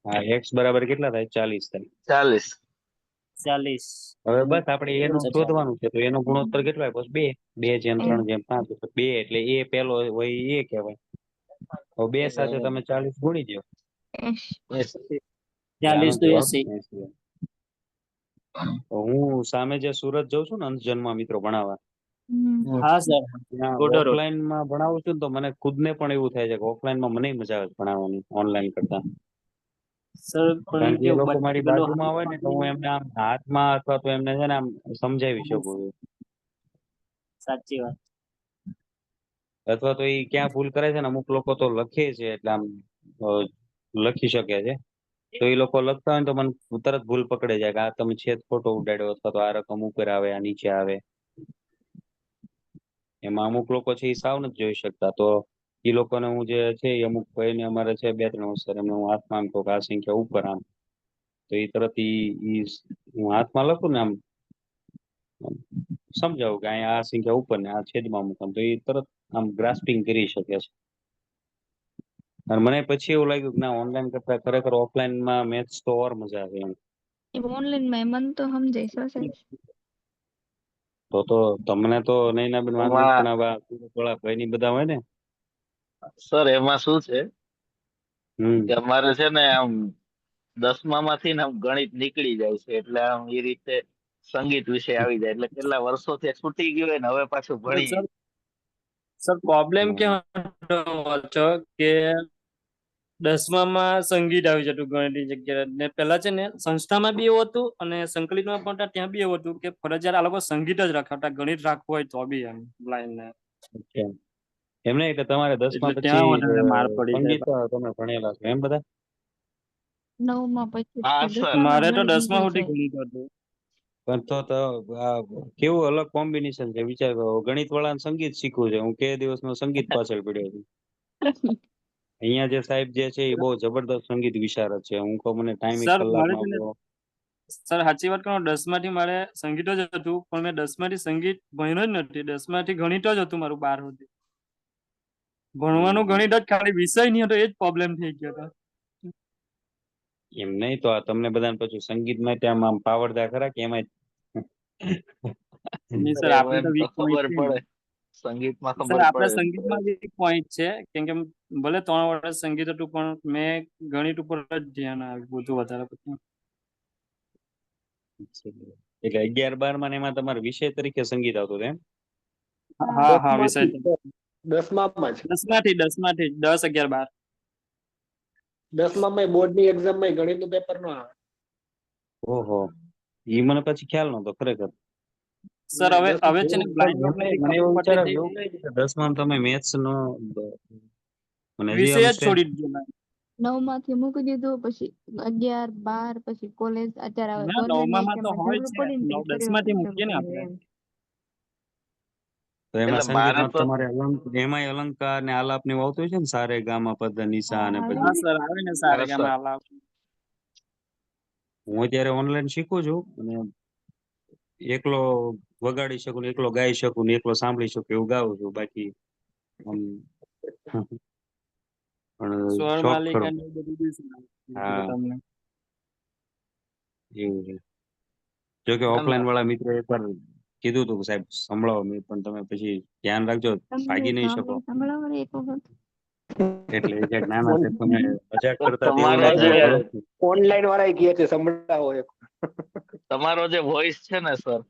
હા, x બરાબર કેટલા થાય? 40 થાય. 40. 40. હવે બસ આપણે એનું શોધવાનું છે. તો એનો ગુણોત્તર કેટલો આપ્યો? 2. 2/3/5. 2 એટલે એ પેલો હોય એ કહેવાય. તો 2 સાથે તમે 40 ગુણી દો. 80. એટલે આનો 40 તો જવાબ 80. 80. તો હું સામે જે સુરત જઉં છું ને અંશજનમાં મિત્રો ભણાવવા, હા સર ત્યાં ગોટો રોડ. ઓફલાઈન માં ભણાવું છું ને તો મને ખુદને પણ એવું થાય છે કે ઓફલાઈન માં મને મજા આવે છે ભણાવવાની ઓનલાઈન કરતા. સર પણ કારણ કે એ લોકો મારી પેલું બાજુમાં હોય ને તો હું એમને આમ હાથમાં અથવા તો એમને છે ને આમ સમજાવી શકું છું. સાચી વાત. અથવા તો એ ક્યાં ભૂલ કરે છે ને, અમુક લોકો તો લખે છે એટલે આમ અ, લખી શકે છે. તો એ લોકો લખતા હોય ને તો મને તરત ભૂલ પકડે જાય કે આ તમે છેદ ખોટો ઉડાડ્યો અથવા તો આ રકમ ઉપર આવે આ નીચે આવે. એમાં અમુક લોકો છે એ સાવ નથી જોઈ શકતા. તો એ લોકોને હું જે છે એ અમુક ભાઈને અમારે છે 2-3 વર્ષ એમને હું હાથમાં આમ કહું કે આ સંખ્યા ઉપર આમ, તો એ તરત હું હાથમાં લખું ને આમ સમજાવું કે અહીંયા આ સંખ્યા ઉપર ને આ છેદમાં મૂકમ, તો એ તરત આમ ગ્રાસ્પિંગ કરી શકે છે. અને મને પછી એવું લાગ્યું કે ના, ઓનલાઈન કરતા ખરેખર ઓફલાઈનમાં મેથ્સ તો ઓર મજા આવે એમ. ઓનલાઈન માં મન તો સમજાય છે સાહેબ. તો તમને તો નૈનાબેન વાંધો નથી, એમાં પણ આવા સુરતવાળા ભાઈ ની બધા હોય ને સર એમાં શું છે હમ કે અમારે છે ને આમ 10મા માંથી ને આમ ગણિત નીકળી જાય છે એટલે આમ એ રીતે સંગીત વિષય આવી જાય એટલે કેટલા વર્ષોથી છૂટી ગયું હોય ને હવે પાછું ભણી. સર સર પ્રોબ્લેમ હમ. ક્યાં હતો કે 10મામાં સંગીત આવી જતું ગણિતની જગ્યાએ ને પેલા છે ને સંસ્થામાં બી એવું હતું અને સંકલિતમાં પણ ત્યાં બી એવું હતું કે ફરજિયાત આ લોકો સંગીત જ રખાવતા ગણિત રાખવું હોય તો બી એમ બ્લાઇન્ડ ને અચ્છા. એમ નહીં એટલે તમારે 10મા એટલે પછી ત્યાં વધારે માર પડી સંગીત જાય. તમે ભણેલા છો એમ બધા? 9માં પછી હા સર. મારે દસમામાં તો ગણિત 10મા નીકળી સુધી જાય. ગણિત હતું. પણ તો આ કેવું અલગ કોમ્બિનેશન છે વિચાર કરો, ગણિત વાળાને સંગીત શીખવું છે, હું કે દિવસનો સંગીત પાછળ પડ્યો છું. અહીંયા જે સાહેબ જે છે એ બહુ જબરદસ્ત સંગીત વિશારદ છે, હું કહું મને ટાઈમ એક સર મારે કલાકમાં છે ને આપો. સર સાચી વાત કહું 10માથી મારે સંગીત જ હતું પણ મેં 10માથી સંગીત ભણ્યો જ નથી. 10માથી ગણિત જ હતું મારું 12 સુધી. ભણવાનું ગણિત જ ખાલી વિષય નહીં હતો એ જ પ્રોબ્લેમ થઈ ગયો હતો. એમ નહીં તો આ તમને બધાને પછી સંગીતમાં ત્યાં આમ પાવરદા ખરા કે એમાં નહીં સર સર આપણે એમ તો તો વીક પોઈન્ટ ખબર છે ને. પડે, સંગીતમાં સર ખબર આપણે પડે. સંગીતમાં વીક પોઈન્ટ છે કેમ કે ભલે 3 વર્ષ સંગીત હતું પણ મેં ગણિત ઉપર જ ધ્યાન આપ્યું બધું વધારે પડતું. એટલે 11 12 માં ને એમાં તમારે વિષય તરીકે સંગીત આવતું હતું એમ? હા હા વિષય તો 10માં જ 10માથી 10 11 12 10માં બોર્ડની એક્ઝામમાં ગણિતનું પેપર ન આવે. ઓહો, ઈ મને પછી ખ્યાલ નતો ખરેખર. સર હવે છે ને બ્લાઇન્ડ એમ નહીં, મને ખબર એવું વિચાર પડતી એવું હતી કઈ કે 10માં તમે મેથ્સ નો મને હજી વિષય જ understand. છોડી દીધો. 9માંથી મૂકી દીધું પછી 11 12 પછી કોલેજ અત્યારે આવે ના ગવર્મેન્ટ 9માં તો એક્ઝામમાં હોય જરૂર છે પડી ને 10માંથી મૂકીએ ને આપણે. તો એમાં એટલે મારે સંગીતમાં તો તમારે એમાંય અલંકાર ને આલાપ ને એવું આવતું હોય છે ને, સારે ગામા પદ નિશા અને આવે હા પછી સર આવે ને સારે હા ગામે સર. આલાપ. હું અત્યારે ઓનલાઈન શીખું છું અને એકલો વગાડી શકું ને એકલો ગાઈ શકું ને એકલો સાંભળી શકું એવું ગાઉં છું, બાકી આમ પણ સ્વર શોખ ખરો. માલિકા ને એવું બધું બી શીખવાડે હા તમને. એવું છે. જો કે ના ના ઓફલાઈન વાળા મિત્રો એકવાર કીધું હતું કે સાહેબ સંભળાવો, મેં પણ તમે પછી ધ્યાન રાખજો તમને ભાગી નહીં શકો. સંભળાવો ને એક વખત. એટલે એ ક્યાંક નાના છે તમે મજાક તો કરતા હતા એવું તમારો નથી, જે હું કરું છું. ઓનલાઈન વાળા કહે છે સંભળાવો એક. તમારો જે વોઇસ છે ને સર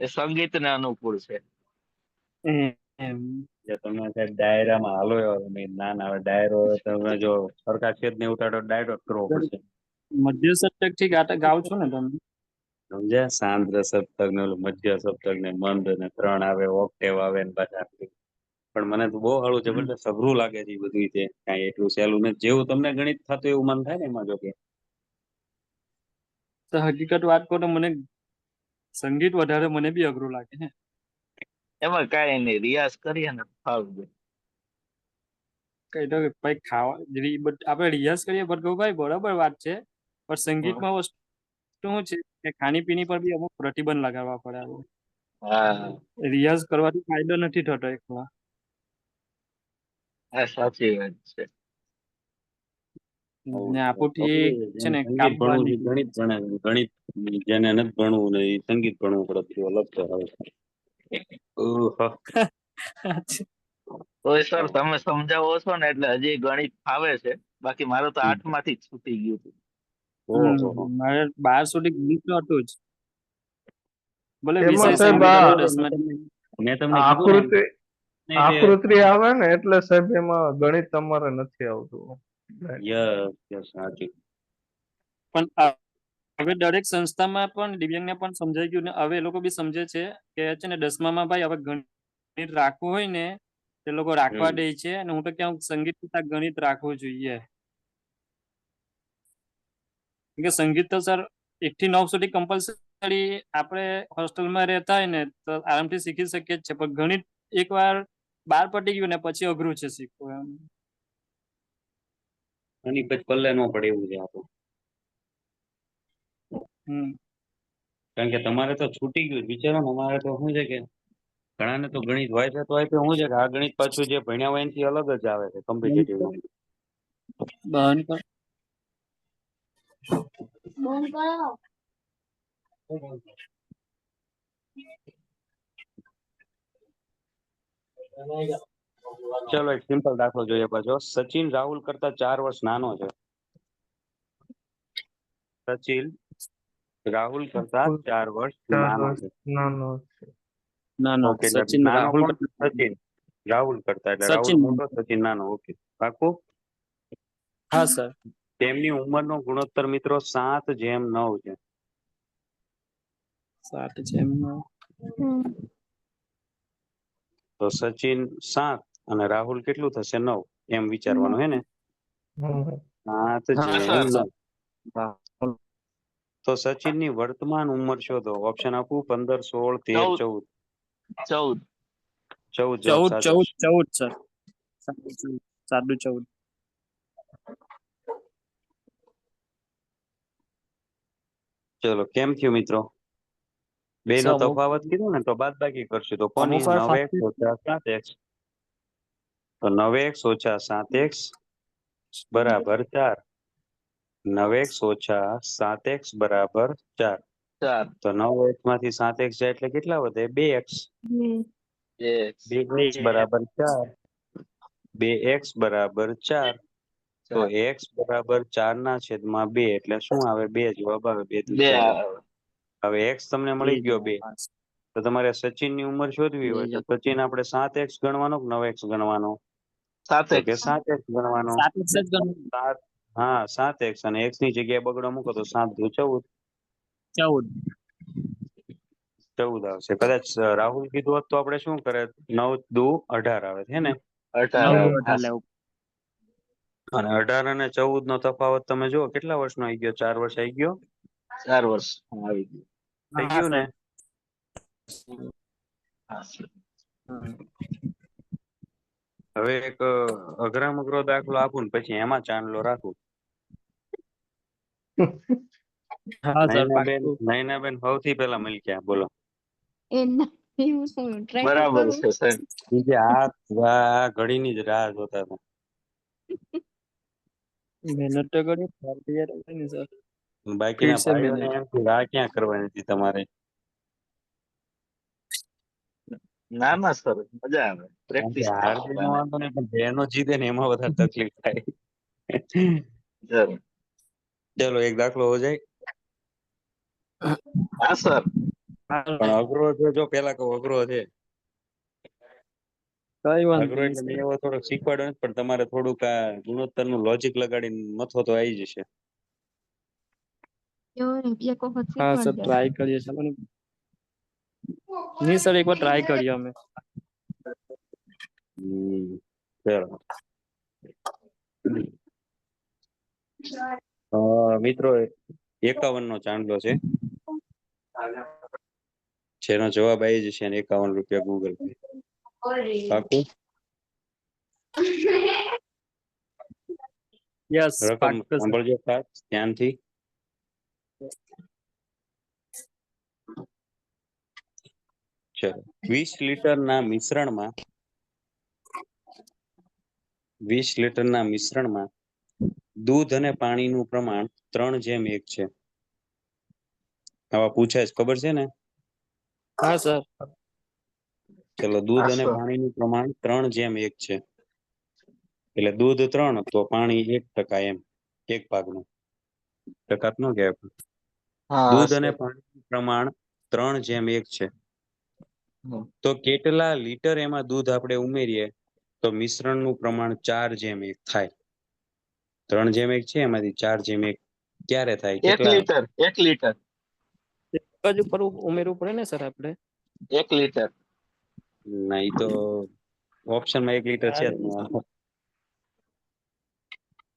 એ સંગીતને અનુકૂળ છે. એમ. જે તમે સાહેબ ડાયરામાં હાલો એવા તમે ના ના હવે ડાયરો તમે જો સરખા છેદ ને ઉતારો ડાયરો જ કરવો સર પડશે. મધ્ય સપ્તક થી ગાવ છો ને તમે? સમજ્યા? સાંદ્ર સપ્તક ને ઓલું મધ્ય સપ્તક ને મંદ ને 3 આવે, ઓક્ટેવ આવે ને પાછા. પણ મને તો બહુ સારું જબરદસ્ત અઘરું લાગે છે એ બધું, તે કાંઈ એટલું સહેલું નથી જેવું તમને ગણિત થતું એવું મન થાય ને એમાં. જો કે તો હકીકત વાત કહું તો મને સંગીત વધારે મને બી અઘરું લાગે છે. એમાં કાંઈ નહીં, રિયાઝ કરીએ ને ફાવી જાય. કઈ તો ભાઈ આપણે રિયાઝ કરીએ ભાઈ બરાબર વાત છે પણ હમ. સંગીતમાં વસ્તુ શું છે કે ખાણીપીણી પર બી અમુક પ્રતિબંધ લગાવવા પડે આપણે. હા રિયાઝ કરવાથી ફાયદો નથી થતો એકલા. હા સાચી વાત છે. ને આપણુંથી અઘરું છે. છે જેને ને કામ સંગીત બહાર ભણવું છે નીકળી ગણિત ભણે, ગણિત જેને નથી ભણવું ને એ સંગીત ભણવું પડે, બધું અલગ છે હવે. જાય. તોય સર તમે સમજાવો છો ને એટલે હજી ગણિત ફાવે છે, બાકી મારું તો 8માંથી જ છૂટી ગયું હતું. ઓહો. મારે 12 સુધી ગણિત તો હતું જ. ભલે વિષય એમાં સાહેબ સંગીત હતો આ 10માંથી. મેં તમને કીધું ને આકૃતિ નહીં તે આકૃતિ આવે ને એટલે સાહેબ એમાં ગણિત તમારે નથી આવતું. યસ યસ સાચું. પણ હવે દરેક સંસ્થામાં પણ દિવ્યાંગને પણ સમજાઈ ગયું ને હવે એ લોકો બી સમજે છે કે છે ને 10મામાં ભાઈ હવે ગણિત રાખવું હોય ને તે લોકો રાખવા દે છે અને હું તો ક્યાં સંગીત કરતા ગણિત રાખવું જોઈએ. કે સંગીત તો સર 1 થી 9 સુધી કમ્પલસરી આપણે હોસ્ટેલમાં રહેતા હોય ને તો આરામથી શીખી શકીએ જ છે પણ ગણિત એકવાર 12 પતી ગયું ને પછી અઘરું છે શીખવું એમ. એની પછી પલ્લે ન પડે એવું છે આપણું. કારણ કે તમારે તો છૂટી ગયું વિચારો ને, અમારે તો શું છે કે ઘણાને તો ગણિત હોય છે તો શું છે કે આ ગણિત પાછું જે ભણ્યા હોય એનાથી અલગ જ આવે છે કોમ્પિટિટિવ. બંધ કર. બંધ કરો. ચલો એક સિમ્પલ દાખલો જોઈએ પાછો. સચિન રાહુલ કરતા 4 વર્ષ નાનો છે. સચિન રાહુલ કરતા 4 વર્ષ 4 નાનો વર્ષ છે. નાનો છે. ના ના ઓકે, સચિન નાનો રાહુલ કોણ? સચિન રાહુલ કરતા, એટલે રાહુલ સચિન મોટો, સચિન નાનો. ઓકે, પાકું. હા સર તેમની ઉંમરનો ગુણોત્તર મિત્રો 7:9 છે. 7:9 હમ તો સચિન 7 અને રાહુલ કેટલું થશે? 9. એમ વિચારવાનું હે ને? હમ. 7 હા જેમ સર 9. તો સચિનની વર્તમાન ઉંમર શોધો. ઓપ્શન આપું? 15, 16, 13, 14. 14 14 જવાબ 14 સાચો 14 છે. 14 સર સાદું 14 ચલો, કેમ થયું મિત્રો? બે નો સર અમુક તફાવત કીધું ને, તો બાદ બાકી કરશું. તો કોની? અમુક વાર 9x ઓછા 7x. તો 9x ઓછા 7x બરાબર 4. 9x ઓછા 7x બરાબર 4. 4 તો 9x માંથી 7x જાય એટલે કેટલા વધે? 2x. yes 2x બરાબર 4. 2x બરાબર 4. તો x બરાબર 4 ના છેદમાં 2 એટલે શું આવે? 2 જવાબ આવે. 2 દુ 2 4. આવે હવે x તમને મળી ગયો 2. તો તમારે સચિનની ઉંમર શોધવી હોય તો સચિન આપણે 7x ગણવાનો કે 9x ગણવાનો? તો 7x કે 7x ગણવાનો. 7 જ ગણવું. 7, હા 7x, અને x ની જગ્યાએ બગડો મૂકો તો 7 દુ 14. 14 આવશે. કદાચ રાહુલ કીધું હોત તો આપણે શું કરે? 9 દુ 18 આવે છે ને? 18 આવે 18 લેવું અને 18 અને 14 નો તફાવત તમે જુઓ, કેટલા વર્ષનો આવી ગયો? 4 વર્ષ આવી ગયો. 4 વર્ષ આવી ગયું થઈ હા ગયું ને? હા સર હવે એક અઘરામઘરો દાખલો આપું ને પછી એમાં ચાંદલો રાખું. હા સર પાક્કું નયનાબેન સૌથી પહેલા મળ્યા, બોલો. હું શું ટ્રાય તો બરાબર કરું. છે સાહેબ બીજે આ ઘડીની જ રાહ જોતા હતા. મહેનત તો કરી તૈયાર ને સર બાકીના ફિર સે ભાઈઓને મહેનત એમ કે રાહ ક્યાં કરવાની હતી તમારે? ના ના સર મજા આવે કારણ કે પ્રેક્ટિસ થાય હાર નો બહાને. વાંધો નહીં, પણ બહેનો જીતે ને એમાં વધારે તકલીફ થાય. જરૂર ચલો એક દાખલો હો જાય. હા સર પણ અઘરો છે. જો પેલા કહું અઘરો છે. કઈ વાંધો અઘરો નહીં એટલે મેં સર એવો થોડોક શીખવાડ્યો નથી, પણ તમારે થોડુંક આ ગુણોત્તર નું લોજિક લગાડીને મથો તો આવી જશે. એવો ને એક વખત હા સર શીખવાડજો. ટ્રાય કરીએ ચાલો ને નહીં સર એકવાર ટ્રાય કરીએ અમે ચલો મિત્રો 51 નો ચાંદલો છે, જેનો જવાબ આવી જશે અને 51 રૂપિયા ગૂગલ પે. પાકું? યસ રકમ પાક્કું સર સાંભળજો ખાસ ધ્યાનથી. ચલો 20 લીટરના મિશ્રણમાં 20 લીટરના મિશ્રણમાં દૂધ અને પાણીનું પ્રમાણ 3:1 છે. આવા પૂછાય છે, ખબર છે ને? હા સર ચલો દૂધ હા અને સર પાણીનું પ્રમાણ 3:1 છે. એટલે દૂધ 3 તો પાણી 1%, એમ 1 ભાગનું. ટકા નો કહેવાય. હા દૂધ અને સર પાણીનું પ્રમાણ 3:1 છે. હમ. તો કેટલા લીટર એમાં દૂધ આપણે ઉમેરીએ તો મિશ્રણનું પ્રમાણ 4:1 થાય? 3:1 છે, એમાંથી 4:1 ક્યારે થાય? 1 કેટલા? લીટર 1 લીટર હજુ પર ઉમેરવું પડે ને સર આપણે 1 લીટર ના, ઈ તો ઓપ્શનમાં 1 લીટર છે જ નહીં.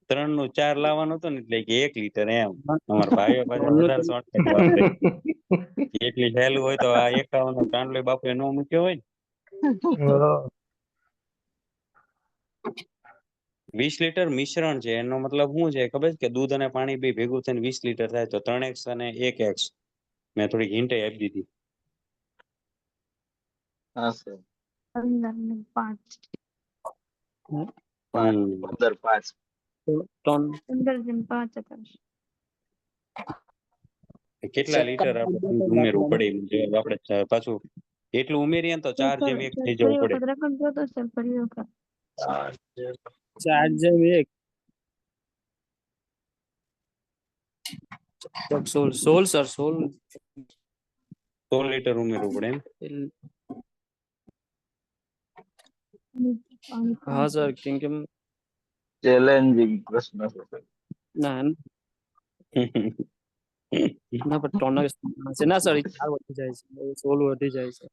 3 નું 4 લાવવાનું હતું ને, એટલે કે 1 લીટર એમ. અમારા ભાઈઓ પાછા વધારે શોર્ટકટ વાપરે. એટલી સહેલું હોય તો આ 51 નો ચાંદલો બાપુએ નો મૂક્યો હોય ને. 20 લીટર મિશ્રણ છે, એનો મતલબ શું છે ખબર છે? કે દૂધ અને પાણી બે ભેગું થઈને 20 લીટર થાય. તો 3x અને 1x મેં થોડીક હિન્ટ આપી દીધી. હા સર 15 ને 5 15 5 15 ને 5 હતા. કેટલા લીટર આપણે દૂધ ઉમેરવું પડે એમ જવાબ આપણે પાછું એટલું ઉમેરીએ ને તો 4:1 થઈ જવું ફરી પડે. વખત રકમ જોતો સર ફરી વખત 4/1 16 સર 16 100 લીટર ઉમેરવું પડે એમ. પાણી હા સર કેમ કે ચેલેન્જિંગ પ્રશ્ન છે સર. ના ના પણ ટોનર છે ના સર 4 વધી જાય છે 16 વધી જાય છે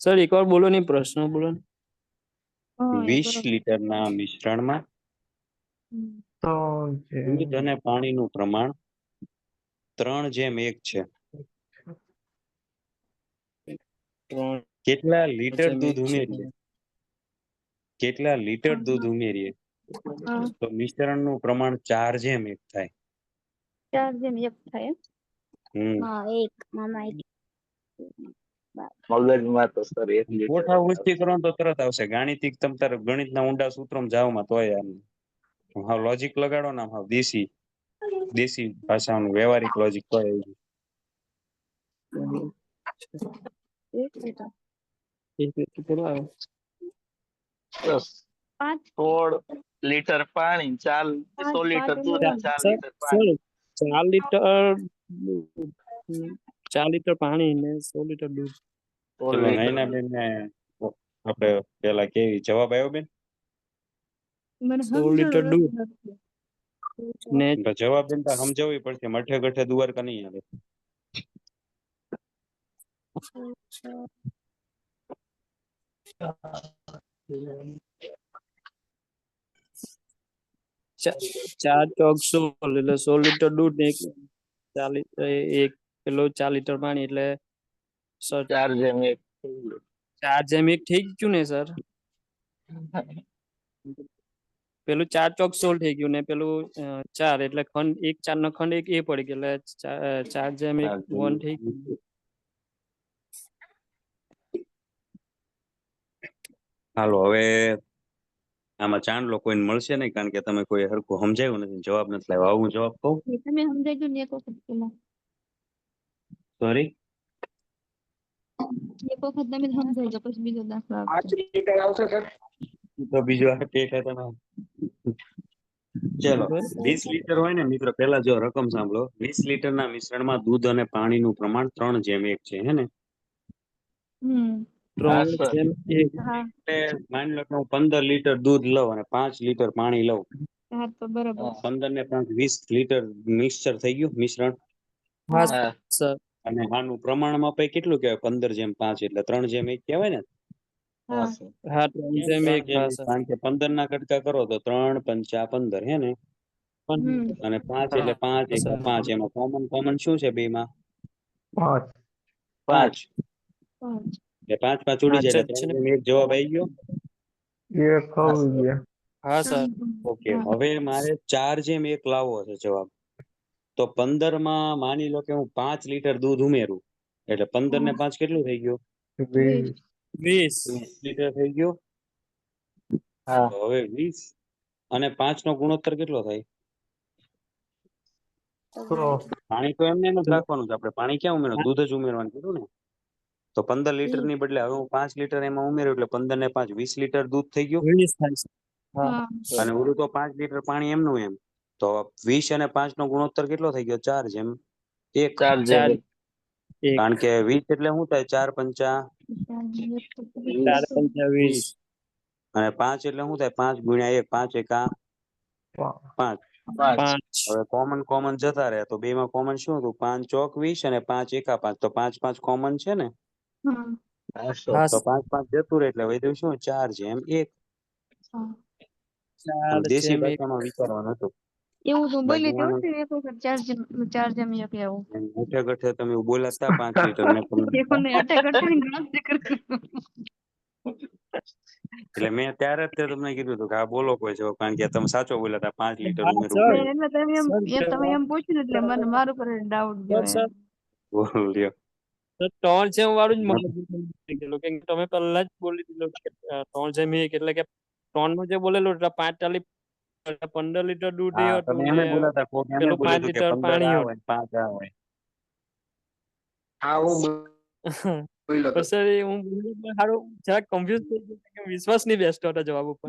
સર એકવાર બોલો નહીં પ્રશ્ન બોલો ને. હા, 20 લીટરના મિશ્રણમાં હમ. તો દૂધ અને પાણીનું પ્રમાણ 3:1 છે. ત્રણ કેટલા લીટર જેમ દૂધ એક છે. ઉમેરીએ? કેટલા લીટર દૂધ ઉમેરીએ હા, તો મિશ્રણનું પ્રમાણ 4:1 થાય? 4/1 થાય એમ? હમ મગજમાં તો સર 1 લીટર કોઠા જ ઉચકી કરો ને તો તરત આવશે. ગાણિતિક તમ તારે ગણિતના ઊંડા સૂત્રોમાં જાવમાં તોય હા લોજિક લગાડો ને હા દેશી ભાષાનું વ્યવહારિક લોજિક તો એક લીટર. એક કેટલું આવે? બસ 5 16 લીટર પાણી 100 લીટર દૂધ અને 4 સર લીટર પાણી. સર 4 લીટર 4 લીટર પાણી ને 100 લીટર દૂધ. 16 ચલો લીટર નૈના બેન ને આપણે પેલા કેવી જવાબ આવ્યો બેન? મને 16 લીટર દૂધ નથી. ને તો જવાબ બેન તો સમજાવવી પડશે. મઠે ગઠે દ્વારકા નહીં આવે. 4 ચોક 16 એટલે 16 લીટર દૂધ ને 4 લીટર એક પેલો 4 લીટર પાણી એટલે સર 4/1 4/1 થઈ ગયું ને સર? પેલું 4 ચોક 16 થઈ ગયું ને પેલું 4 એટલે ખંડ 1 4 નો ખંડ 1 એ પડી ગયો એટલે 4/1 1 થઈ ગયું. હાલો હવે આમાં ચાંદલો કોઈને મળશે નહીં કારણ કે તમે કોઈ હરખું સમજાયું નથી જવાબ નથી લાવ્યો. આવું જવાબ કહું? તમે સમજાઈ ને એક વખત પેલા. સોરી એક વખત તમે સમજાઈ જાઓ પછી બીજો દાખલો આપજો. તો બીજો આ પેટ તમે ચલો 20 લીટર હોય ને મિત્રો પેલા જો રકમ સાંભળો 20 લીટરના મિશ્રણમાં દૂધ અને પાણીનું પ્રમાણ 3:1 છે હે ને? હમ. 3/1 હા, એટલે માની લો કે હું 15 લીટર દૂધ લઉં અને 5 લીટર પાણી લઉં. હા તો બરાબર. 15 ને 5 20 લીટર મિક્સચર થઈ ગયું મિશ્રણ. હા હા સર અને આનું પ્રમાણમાં પછી કેટલું કહેવાય? 15/5 એટલે 3:1 કહેવાય ને? હા હા, સર. હા કેમ 3/1 3:1? ભાષા કારણ કે 15 ના કટકા કરો તો 3 5 15 હે ને? હમ. અને 5 એટલે 5 1 5 એમાં કોમન શું છે બેમાં? 5 5 5. એટલે 5 5 ઉડી જાય એટલે 3:1 જવાબ આવી ગયો. એક આવી ગયા. હા સર ઓકે હવે મારે 4:1 લાવવો છે જવાબ. તો 15 માં માની લો કે હું 5 લીટર દૂધ ઉમેરું એટલે 15 ને 5 કેટલું થઈ ગયું? 20 20 20 લીટર થઈ ગયું. હા તો હવે 20 અને 5 નો ગુણોત્તર કેટલો થાય? પાણી તો એમને એમ જ રાખવાનું છે. આપણે પાણી ક્યાં ઉમેરવાનું? દૂધ જ ઉમેરવાનું કીધું ને. તો 15 લીટર ની બદલે હવે હું 5 લીટર એમાં ઉમેર્યું એટલે 15 ને 5 20 લીટર દૂધ થઈ ગયું. 20 થાય છે. હા. અને ઓલું તો 5 લીટર પાણી એમનું એમ. તો 20 અને 5 નો ગુણોત્તર કેટલો થઈ ગયો? 4:1. 4 1 કારણ કે 20 એટલે શું થાય? 4 પંચા 4 પંચા 20 20 અને 5 એટલે શું થાય? 5 ગુણ્યા 1 5 એકા 5. 5 હવે કોમન જતા રહે તો બે માં કોમન શું હતું? 5 ચોક 20 અને 5 એકા 5 તો 5 5 કોમન છે ને? હા. હા સર. હા તો 5 5 જતું રહે એટલે વધ્યું શું? 4:1. હા. આમ દેશી 4/1 ભાષામાં વિચારવાનું હતું. એવું તો બોલી બાકી દઉં આમાં છું એક વખત 4/1 એવું. ગઠે ગઠે તમે એવું બોલ્યા હતા 5 લીટર મેં તમને એવું ને અટક ગણતરી કરતી. એટલે મેં ત્યારે જ તે તમને કીધું હતું કે આ બોલો કોઈ જવાબ કારણ કે તમે સાચો બોલ્યા હતા 5 લીટર હા ઉમેરવું સર પડે. એટલે તમે એમ તમે સર એમ પૂછ્યું ને એટલે મને મારું પર ડાઉટ ગયો સર એમ. બોલો લ્યો. તો 3/1 વાળું જ મગજ થઈ ગયેલું કેમ કે તમે પહેલા જ બોલી દીધું કે 3/1 એટલે કે 3 નું જે બોલેલું એટલે 45 15 લીટર દૂધ એ હા તમે હતું એમ ને બોલ્યા હતા કોક એમ પેલું બોલ્યું 5 હતું કે લીટર 15 પાણી આ હતું. હોય 5 આ હોય. આવું પણ સર એ હું બોલ્યો એટલે હારું જરાક કન્ફ્યુઝ થઈ ગયો કે વિશ્વાસ નહીં બેસતો હતો જવાબ ઉપર.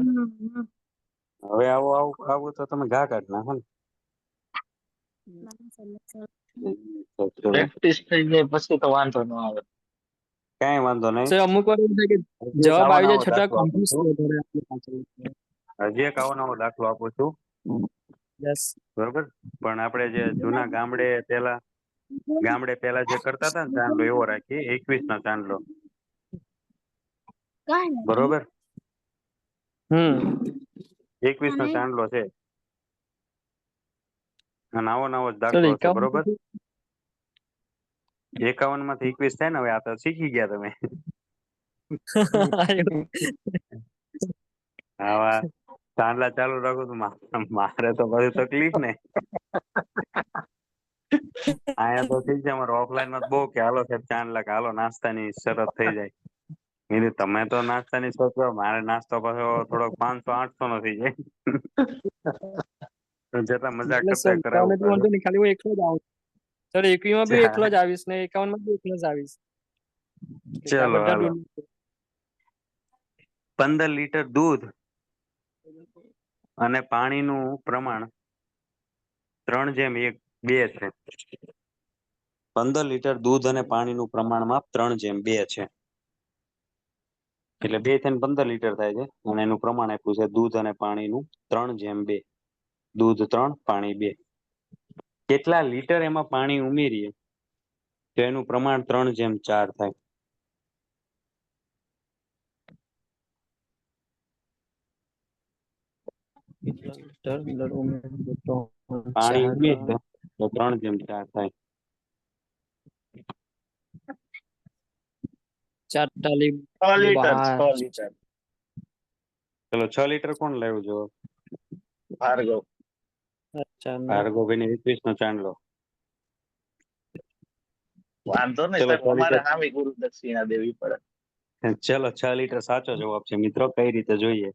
હવે આવું તો તમે ઘા કાઢ નાખો ને. તો ચલો, પ્રેક્ટિસ થઈ જાય પછી તો વાંધો ન આવે. કાંઈ વાંધો નહીં. સર અમુક વાર એવું થાય કે હજી એક જવાબ આવો આવી જાય નવો છતાં દાખલો આપું કન્ફ્યુઝ છું. થઈ જાય પાછળ. હજી એક આવો નવો દાખલો આપું છું. યસ. બરોબર, પણ આપણે જે જૂના ગામડે પેલા જે કરતા હતા ને ચાંદલો એવો રાખીએ, 21 નો ચાંદલો. બરોબર, 21 નો ચાંદલો છે અને આવો નવો જ સર દાખલો હશે. 51 બરોબર, 51 માંથી 21 થાય ને. હવે આ તો શીખી ગયા તમે. આવા ચાંદલા ચાલુ રાખો તો મારે તો બધું તકલીફ ને. અહીંયા તો ઠીક છે, અમારે ઓફલાઈન માં બહુ કે હાલો સાહેબ ચાંદલા કે હાલો નાસ્તાની શરત થઈ જાય. કીધું તમે તો નાસ્તાની શરત કરો, મારે નાસ્તો પાછો થોડોક 500-800 નો થઈ જાય. તો જતા મજાક એટલે સર કરતા કરાવવું 51 વાંધો નહીં, ખાલી હું એકલો જ આવું. સર 21 માં બી પડે. એકલો જ આવીશ ને 51 માં બી એકલો જ આવીશ. એટલે આ ચલો બધા હાલો, 15 લીટર દૂધ અને પાણીનું પ્રમાણ 3:1:2 છે. 15 લીટર દૂધ અને પાણીનું પ્રમાણ માપ 3:2 છે. એટલે 2 થઈને 15 લીટર થાય છે અને એનું પ્રમાણ આપ્યું છે દૂધ અને પાણીનું 3:2. દૂધ 3, પાણી 2. કેટલા લીટર એમાં પાણી ઉમેરીએ તો એનું પ્રમાણ 3:4 થાય? પાણી ઉમેરીએ તો 3:4 થાય. 4 6 લીટર બહાર. 6 લીટર. ચલો 6 લીટર કોણ લાવ્યું જો? ભાર્ગવ. અચ્છા ના. ભાર્ગવભાઈ ને 21 નો ચાંદલો. વાંધો નહીં ચલો સાહેબ, 6 અમારે લીટર. સામી ગુરુ દક્ષિણા દેવી પડે. ચલો 6 લીટર સાચો જવાબ છે મિત્રો. કઈ રીતે જોઈએ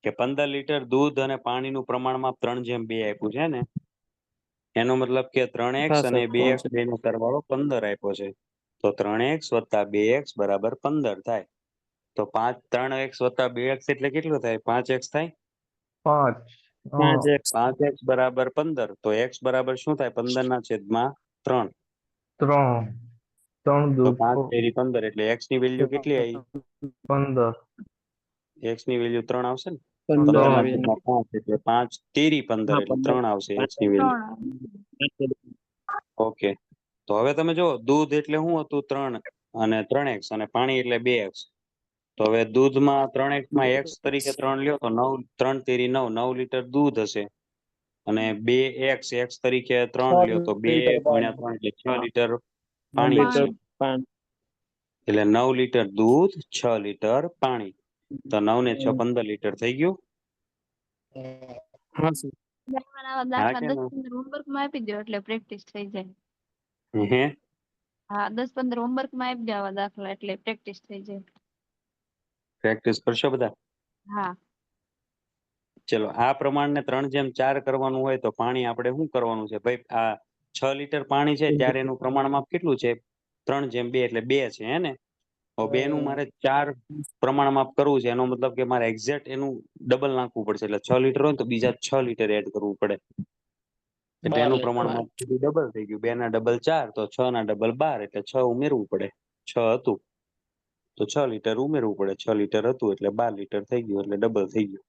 કે 15 લીટર દૂધ અને પાણીનું પ્રમાણમાં 3:2 આપ્યું છે ને, એનો મતલબ કે 3x હા અને સર 2x બેનો સરવાળો 15 આપ્યો છે. તો 3x + 2x બરાબર 15 થાય. તો 3x + 2x એટલે કેટલું થાય? 5x થાય. 5. 5x 5x બરાબર 15. તો x બરાબર શું થાય? 15/3. 3. 3 તો દૂ 5 તેરી 15 એટલે x ની વેલ્યુ કેટલી આવી? 15. x ની વેલ્યુ 3 આવશે ને. 15 3. આવી. 15/5 એટલે 5 તેરી 15 એટલે 3 આવશે x ની વેલ્યુ. ઓકે, તો હવે તમે જો દૂધ એટલે શું હતું? 3 અને 3x અને પાણી એટલે 2x. તો હવે દૂધમાં 3x માં x તરીકે 3 લ્યો તો 9, 3 તેરી 9, 9 લીટર દૂધ હશે. અને 2x x તરીકે 3 લ્યો તો 2 × 3 એટલે 6 લીટર પાણી હશે. એટલે 9 લીટર દૂધ, 6 લીટર પાણી. તો 9 ને 6 15 લીટર થઈ ગયું. હા સર. હા કે 10-15 હોમવર્ક માં આપી દો એટલે પ્રેક્ટિસ થઈ જાય. હે હા 10-15 હોમવર્ક માં આપી દેવા દાખલા એટલે પ્રેક્ટિસ થઈ જાય. પ્રેક્ટિસ કરશો બધા? હા ચલો આ પ્રમાણને 3:4 કરવાનું હોય તો પાણી આપણે શું કરવાનું છે ભાઈ? આ 6 લીટર પાણી છે ત્યારે એનું પ્રમાણ માપ કેટલું છે? 3:2 એટલે 2 છે હે ને? તો 2 નું મારે 4 પ્રમાણ માપ કરવું છે. એનો મતલબ કે મારે એક્ઝેક્ટ એનું ડબલ નાખવું પડશે. એટલે 6 લીટર હોય તો બીજા 6 લીટર એડ કરવું પડે. એટલે એનું પ્રમાણ માપ ડબલ થઈ ગયું. 2 ના ડબલ 4 તો 6 ના ડબલ 12 એટલે 6 ઉમેરવું પડે. 6 હતું તો 6 લીટર ઉમેરવું પડે. 6 લીટર હતું એટલે 12 લીટર થઈ ગયું. એટલે ડબલ થઈ ગયું.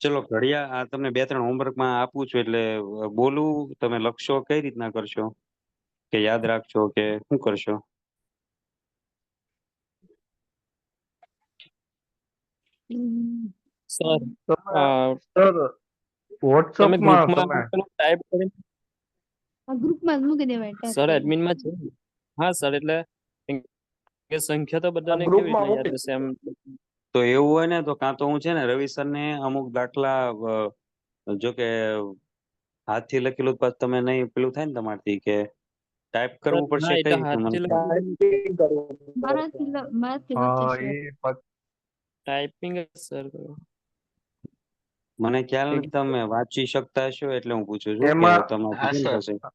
ચલો ઘડિયા આ તમને 2-3 હોમવર્કમાં આપું છું એટલે બોલું, તમે લખશો કઈ રીતના કરશો? કે યાદ રાખશો કે શું કરશો? સર તમે સર WhatsApp તમે માં ગ્રુપમાં તમે ટાઈપ કરીને ગ્રુપમાં જ મૂકી દેવાય ટાઈપ સર કરીને. એડમિનમાં છે. હા સર એટલે કે સંખ્યા તો બધાને કેવી ગ્રુપમાં રીતના યાદ મૂકી હશે એમ. તો એવું હોય ને તો કાં તો હું છે ને રવિ સરને અમુક દાખલા જો કે હાથથી લખેલું જ પાછું તમે નહીં પેલું થાય ને તમારથી કે ટાઈપ કરવું પડશે હા કઈ એટલે રીતનું મને હાથથી મારાથી હા વચ્ચે એ પાછું ટાઈપિંગ સર કરો. મને ખ્યાલ નથી તમે વાંચી શકતા હશો એટલે હું પૂછું છું કે એમાં તમારાથી હા કેમ સર. થશે.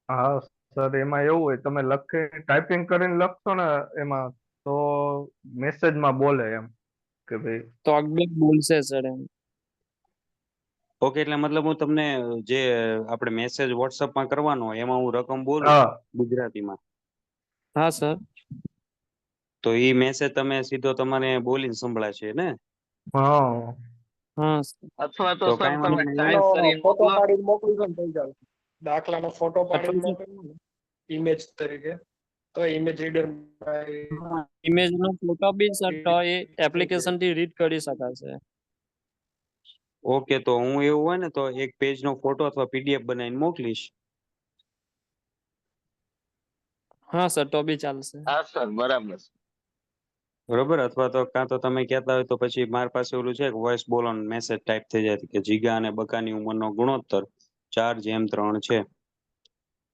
હા સર, એમાં એવું હોય, તમે ટાઈપિંગ કરીને લખશો ને એમાં, તો મેસેજમાં બોલે એમ કે ભાઈ. ટોકબેક બોલશે સર એમ. ઓકે, એટલે મતલબ હું તમને જે આપણે મેસેજ વોટ્સઅપમાં કરવાનો હોય એમાં હું રકમ બોલું હા ગુજરાતીમાં, હા સર. તો ઈ મેસેજ તમે સીધો તમારે બોલીને સંભળાશે ને? હા હા sir. અથવા તો તો સર કાંઈ તમે વાંધો નહીં. ટાઈપ કરીને ફોટો મોકલો. પાડીને મોકલજો ને થઈ જાય. દાખલાનો ફોટો પાડીને અથવા મોકલજો ને ઇમેજ તરીકે, તો ઇમેજ રીડર ઇમેજ નો ફોટો બી સર તો એ એપ્લિકેશન થી રીડ કરી શકાશે. ઓકે, તો હું એવું હોય ને તો એક પેજનો ફોટો અથવા પીડીએફ બનાવીને મોકલીશ. હા સર, તો બી ચાલશે. હા સર, બરાબર છે. બરોબર, અથવા તો કાં તો તમે કહેતા હોય તો પછી મારી પાસે ઓલું છે વોઇસ બોલ ઓન મેસેજ ટાઈપ થઈ જાય કે જીગા અને બકાની ઉંમરનો ગુણોત્તર 4:3 છે.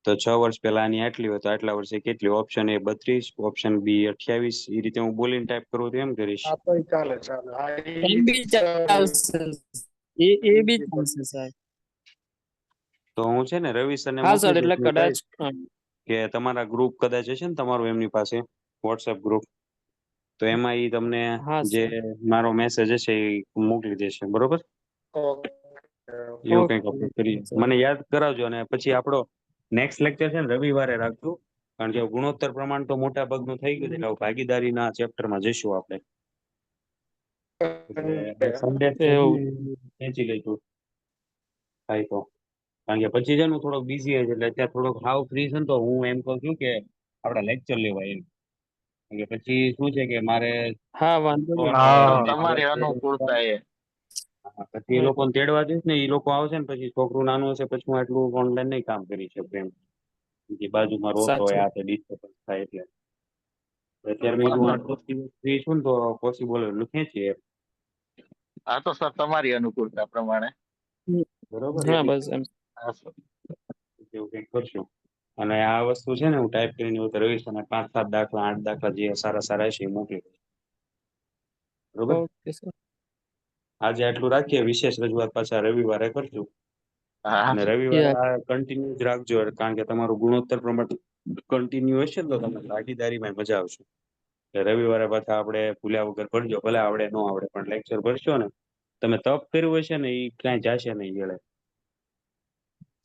તો 6 વર્ષ પહેલા આની આટલી હોય તો આટલા વર્ષે કેટલી? Option A 32, option B 28. એ રીતે હું બોલીને ટાઈપ કરું તો એમ કરીશ. હા તો ચાલે ચાલે. હા એમ બી ચાલશે. એ બી ચાલશે સર. તો હું છે ને રવિ સરને હા સર, મોકલી એટલે દઈશ ને કદાચ કહીશ કે તમારા ગ્રુપ કદાચ હશે ને તમારું એમની પાસે વોટ્સએપ ગ્રુપ, તો એમાં ઈ તમને હા જે સર. મારો મેસેજ હશે એ મોકલી દેશે. બરોબર, એવું કંઈક આપણે કરીએ. ઓકે મને યાદ કરાવજો અને પછી આપણો નેક્સ્ટ લેક્ચર છે ને રવિવારે રાખજો, કારણ કે ગુણોત્તર પ્રમાણ તો મોટા ભાગનું થઈ ગયું છે એટલે હવે ભાગીદારીના ચેપ્ટરમાં જઈશું આપણે. એટલે સન્ડે એવું. ખેંચી લઈશું થાય તો, કારણ કે પછી છે ને હું થોડોક બિઝી હશે એટલે અત્યારે થોડોક હાવ ફ્રી છે ને તો હું એમ કહું છું કે આપણા લેક્ચર લેવાય એમ. કારણ કે પછી શું છે કે મારે હા વાંધો નહીં. હા સર, હા તમારી અનુકૂળતા એ. પછી એ લોકોને તેડવા જઈશ ને, એ લોકો આવશે ને પછી છોકરું નાનું હશે પછી હું આટલું ઓનલાઈન નહીં કામ કરી શકું એમ. જે બાજુમાં રોતો હોય સાચું. આ તે ડિસ્ટર્બન્સ થાય એટલે. અત્યારે મેં કીધું 8 દિવસ ફ્રી છું ને તો પોસિબલ એટલું ખેંચીએ એમ. હા તો સર, તમારી અનુકૂળતા પ્રમાણે. બરોબર, હા એટલે બસ એમ. હા સર. એવું કંઈક કરશું. અને આ વસ્તુ છે ને હું ટાઈપ કરીને એવું તો રહીશ અને 5-7 દાખલા 8 દાખલા જે સારા સારા હશે એ મોકલી દઈશ. બરોબર, ઓકે સર. આજે આટલું રાખીએ. વિશેષ રજૂઆત પાછા રવિવારે કરશું. હા અને રવિવારે આ કન્ટિન્યુ જ રાખજો, કારણ કે તમારું ગુણોત્તર પ્રમાણ કન્ટિન્યુ હશે ને તો તમને ભાગીદારીમાં મજા આવશે. એટલે રવિવારે પાછા આપણે ભૂલ્યા વગર ભરજો, ભલે આવડે ન આવડે પણ લેક્ચર ભરશો ને. તમે તપ કર્યું હશે ને એ ક્યાંય જાશે નહીં ગળે.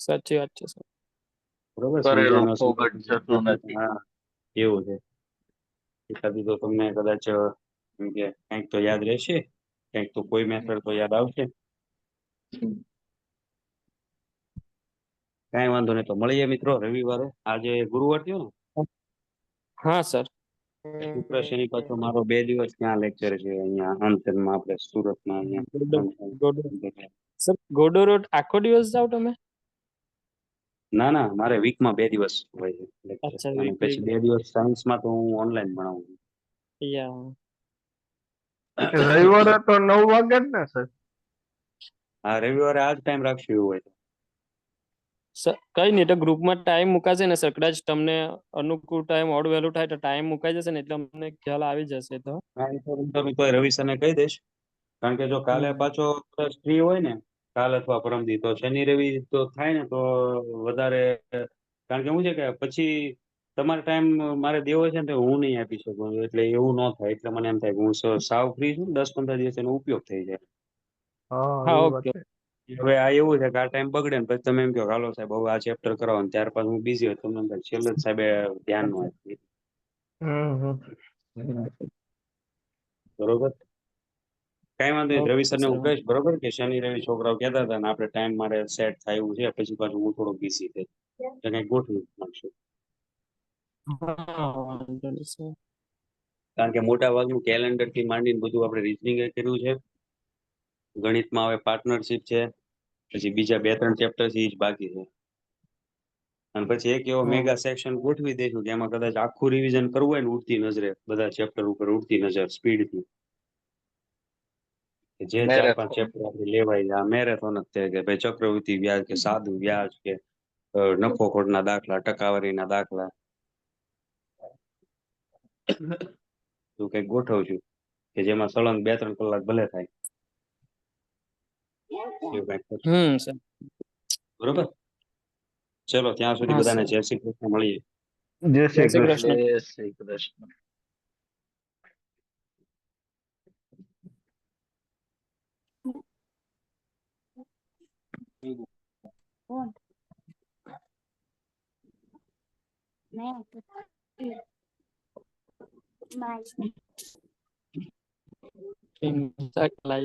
સાચી વાત છે સર. બરોબર, કરેલું સમજાય ન ફોગટ જતું સમજાય નથી. હા એવું છે. એકાદી તો તમને કદાચ એમ કે કંઈક તો યાદ રહેશે, કંઈક તો કોઈ મેથડ તો યાદ આવશે. કાંઈ વાંધો નહીં, તો મળીએ મિત્રો રવિવારે. આજે ગુરુવાર થયો ને, હા સર. શુક્ર શનિ પાછો મારો 2 દિવસ ત્યાં લેક્ચર છે અહીંયા અંતરમાં આપણે સુરતમાં અહીંયા. સર ગોડો રોડ આખો દિવસ જાવ તમે? ના ના, મારે વીકમાં 2 દિવસ હોય છે લેક્ચર, અચ્છા અને પછી 2 દિવસ સાયન્સમાં તો હું ઓનલાઈન ભણાવું છું. યા. રવિવારે તો 9 વાગે જ ને સર? હા, રવિવારે આ જ ટાઈમ રાખશું એવું હોય તો. સર કઈ નહીં, તો ગ્રુપમાં ટાઈમ મુકાશે ને સર, કદાચ તમને અનુકૂળ ટાઈમ મોડું વહેલું થાય તો ટાઈમ મુકાઈ જશે ને એટલે અમને ખ્યાલ આવી જશે તો. હા, એ તો હું તો રવિ સરને કહી દઈશ, કારણ કે જો કાલે પાછો ફ્રી હોય ને, કાલ અથવા પરમદી, તો શનિ રવિ તો થાય ને તો વધારે. કારણ કે શું છે કે પછી તમારે ટાઈમ મારે દેવો છે ને તો હું નહીં આપી શકું, એટલે એવું ન થાય. એટલે મને એમ થાય કે હું સાવ ફ્રી છું ને 10-15 દિવસ એનો ઉપયોગ થઈ જાય. હા હા એ વાત ઓકે. છે. હવે આ એવું છે કે આ ટાઈમ બગડે ને પછી તમે એમ કહો હાલો સાહેબ હવે આ ચેપ્ટર કરાવો ને ત્યાર પછી હું બિઝી હોય તમને એમ થાય છેલ્લે જ સાહેબે ધ્યાન ન આપ્યું. હમ. બરોબર, કઈ વાંધો નહીં. રવિ ઓકે સરને સર. હું કહીશ બરોબર કે શનિ રવિ છોકરાઓ કહેતા હતા ને આપણે ટાઈમ મારે સેટ થાય એવું છે, પછી પાછું હું થોડો બિઝી થઈ એટલે કંઈક ગોઠવી નાખશું. હા વાંધો નહીં સર. કારણ કે મોટા ભાગનું કેલેન્ડર થી માંડીને બધું આપણે રીઝનિંગ કર્યું છે. ગણિતમાં હવે પાર્ટનરશિપ છે, પછી બીજા 2-3 ચેપ્ટર છે એ જ બાકી છે. અને પછી એક એવો હા મેગા સેક્શન ગોઠવી દઈશું કે એમાં કદાચ આખું રિવિઝન કરવું હોય ને ઉડતી નજરે, બધા ચેપ્ટર ઉપર ઉડતી નજર સ્પીડથી, જે 4-5 મેરેથોન. ચેપ્ટર આપણે લેવાય. આ મેરેથોન જ છે કે ભાઈ ચક્રવૃદ્ધિ વ્યાજ કે સાદું વ્યાજ કે નફો ખોટના દાખલા, ટકાવારીના દાખલા, એવું કંઈક ગોઠવશું કે જેમાં સળંગ 2-3 કલાક ભલે થાય. એવું કાંઈક કરશું. સર. બરોબર, ચલો ત્યાં સુધી હા, બધાને સર. જય શ્રી કૃષ્ણ, મળીએ. જય જય શ્રી શ્રી કૃષ્ણ. કૃષ્ણ. જય શ્રી કૃષ્ણ. લાઈવ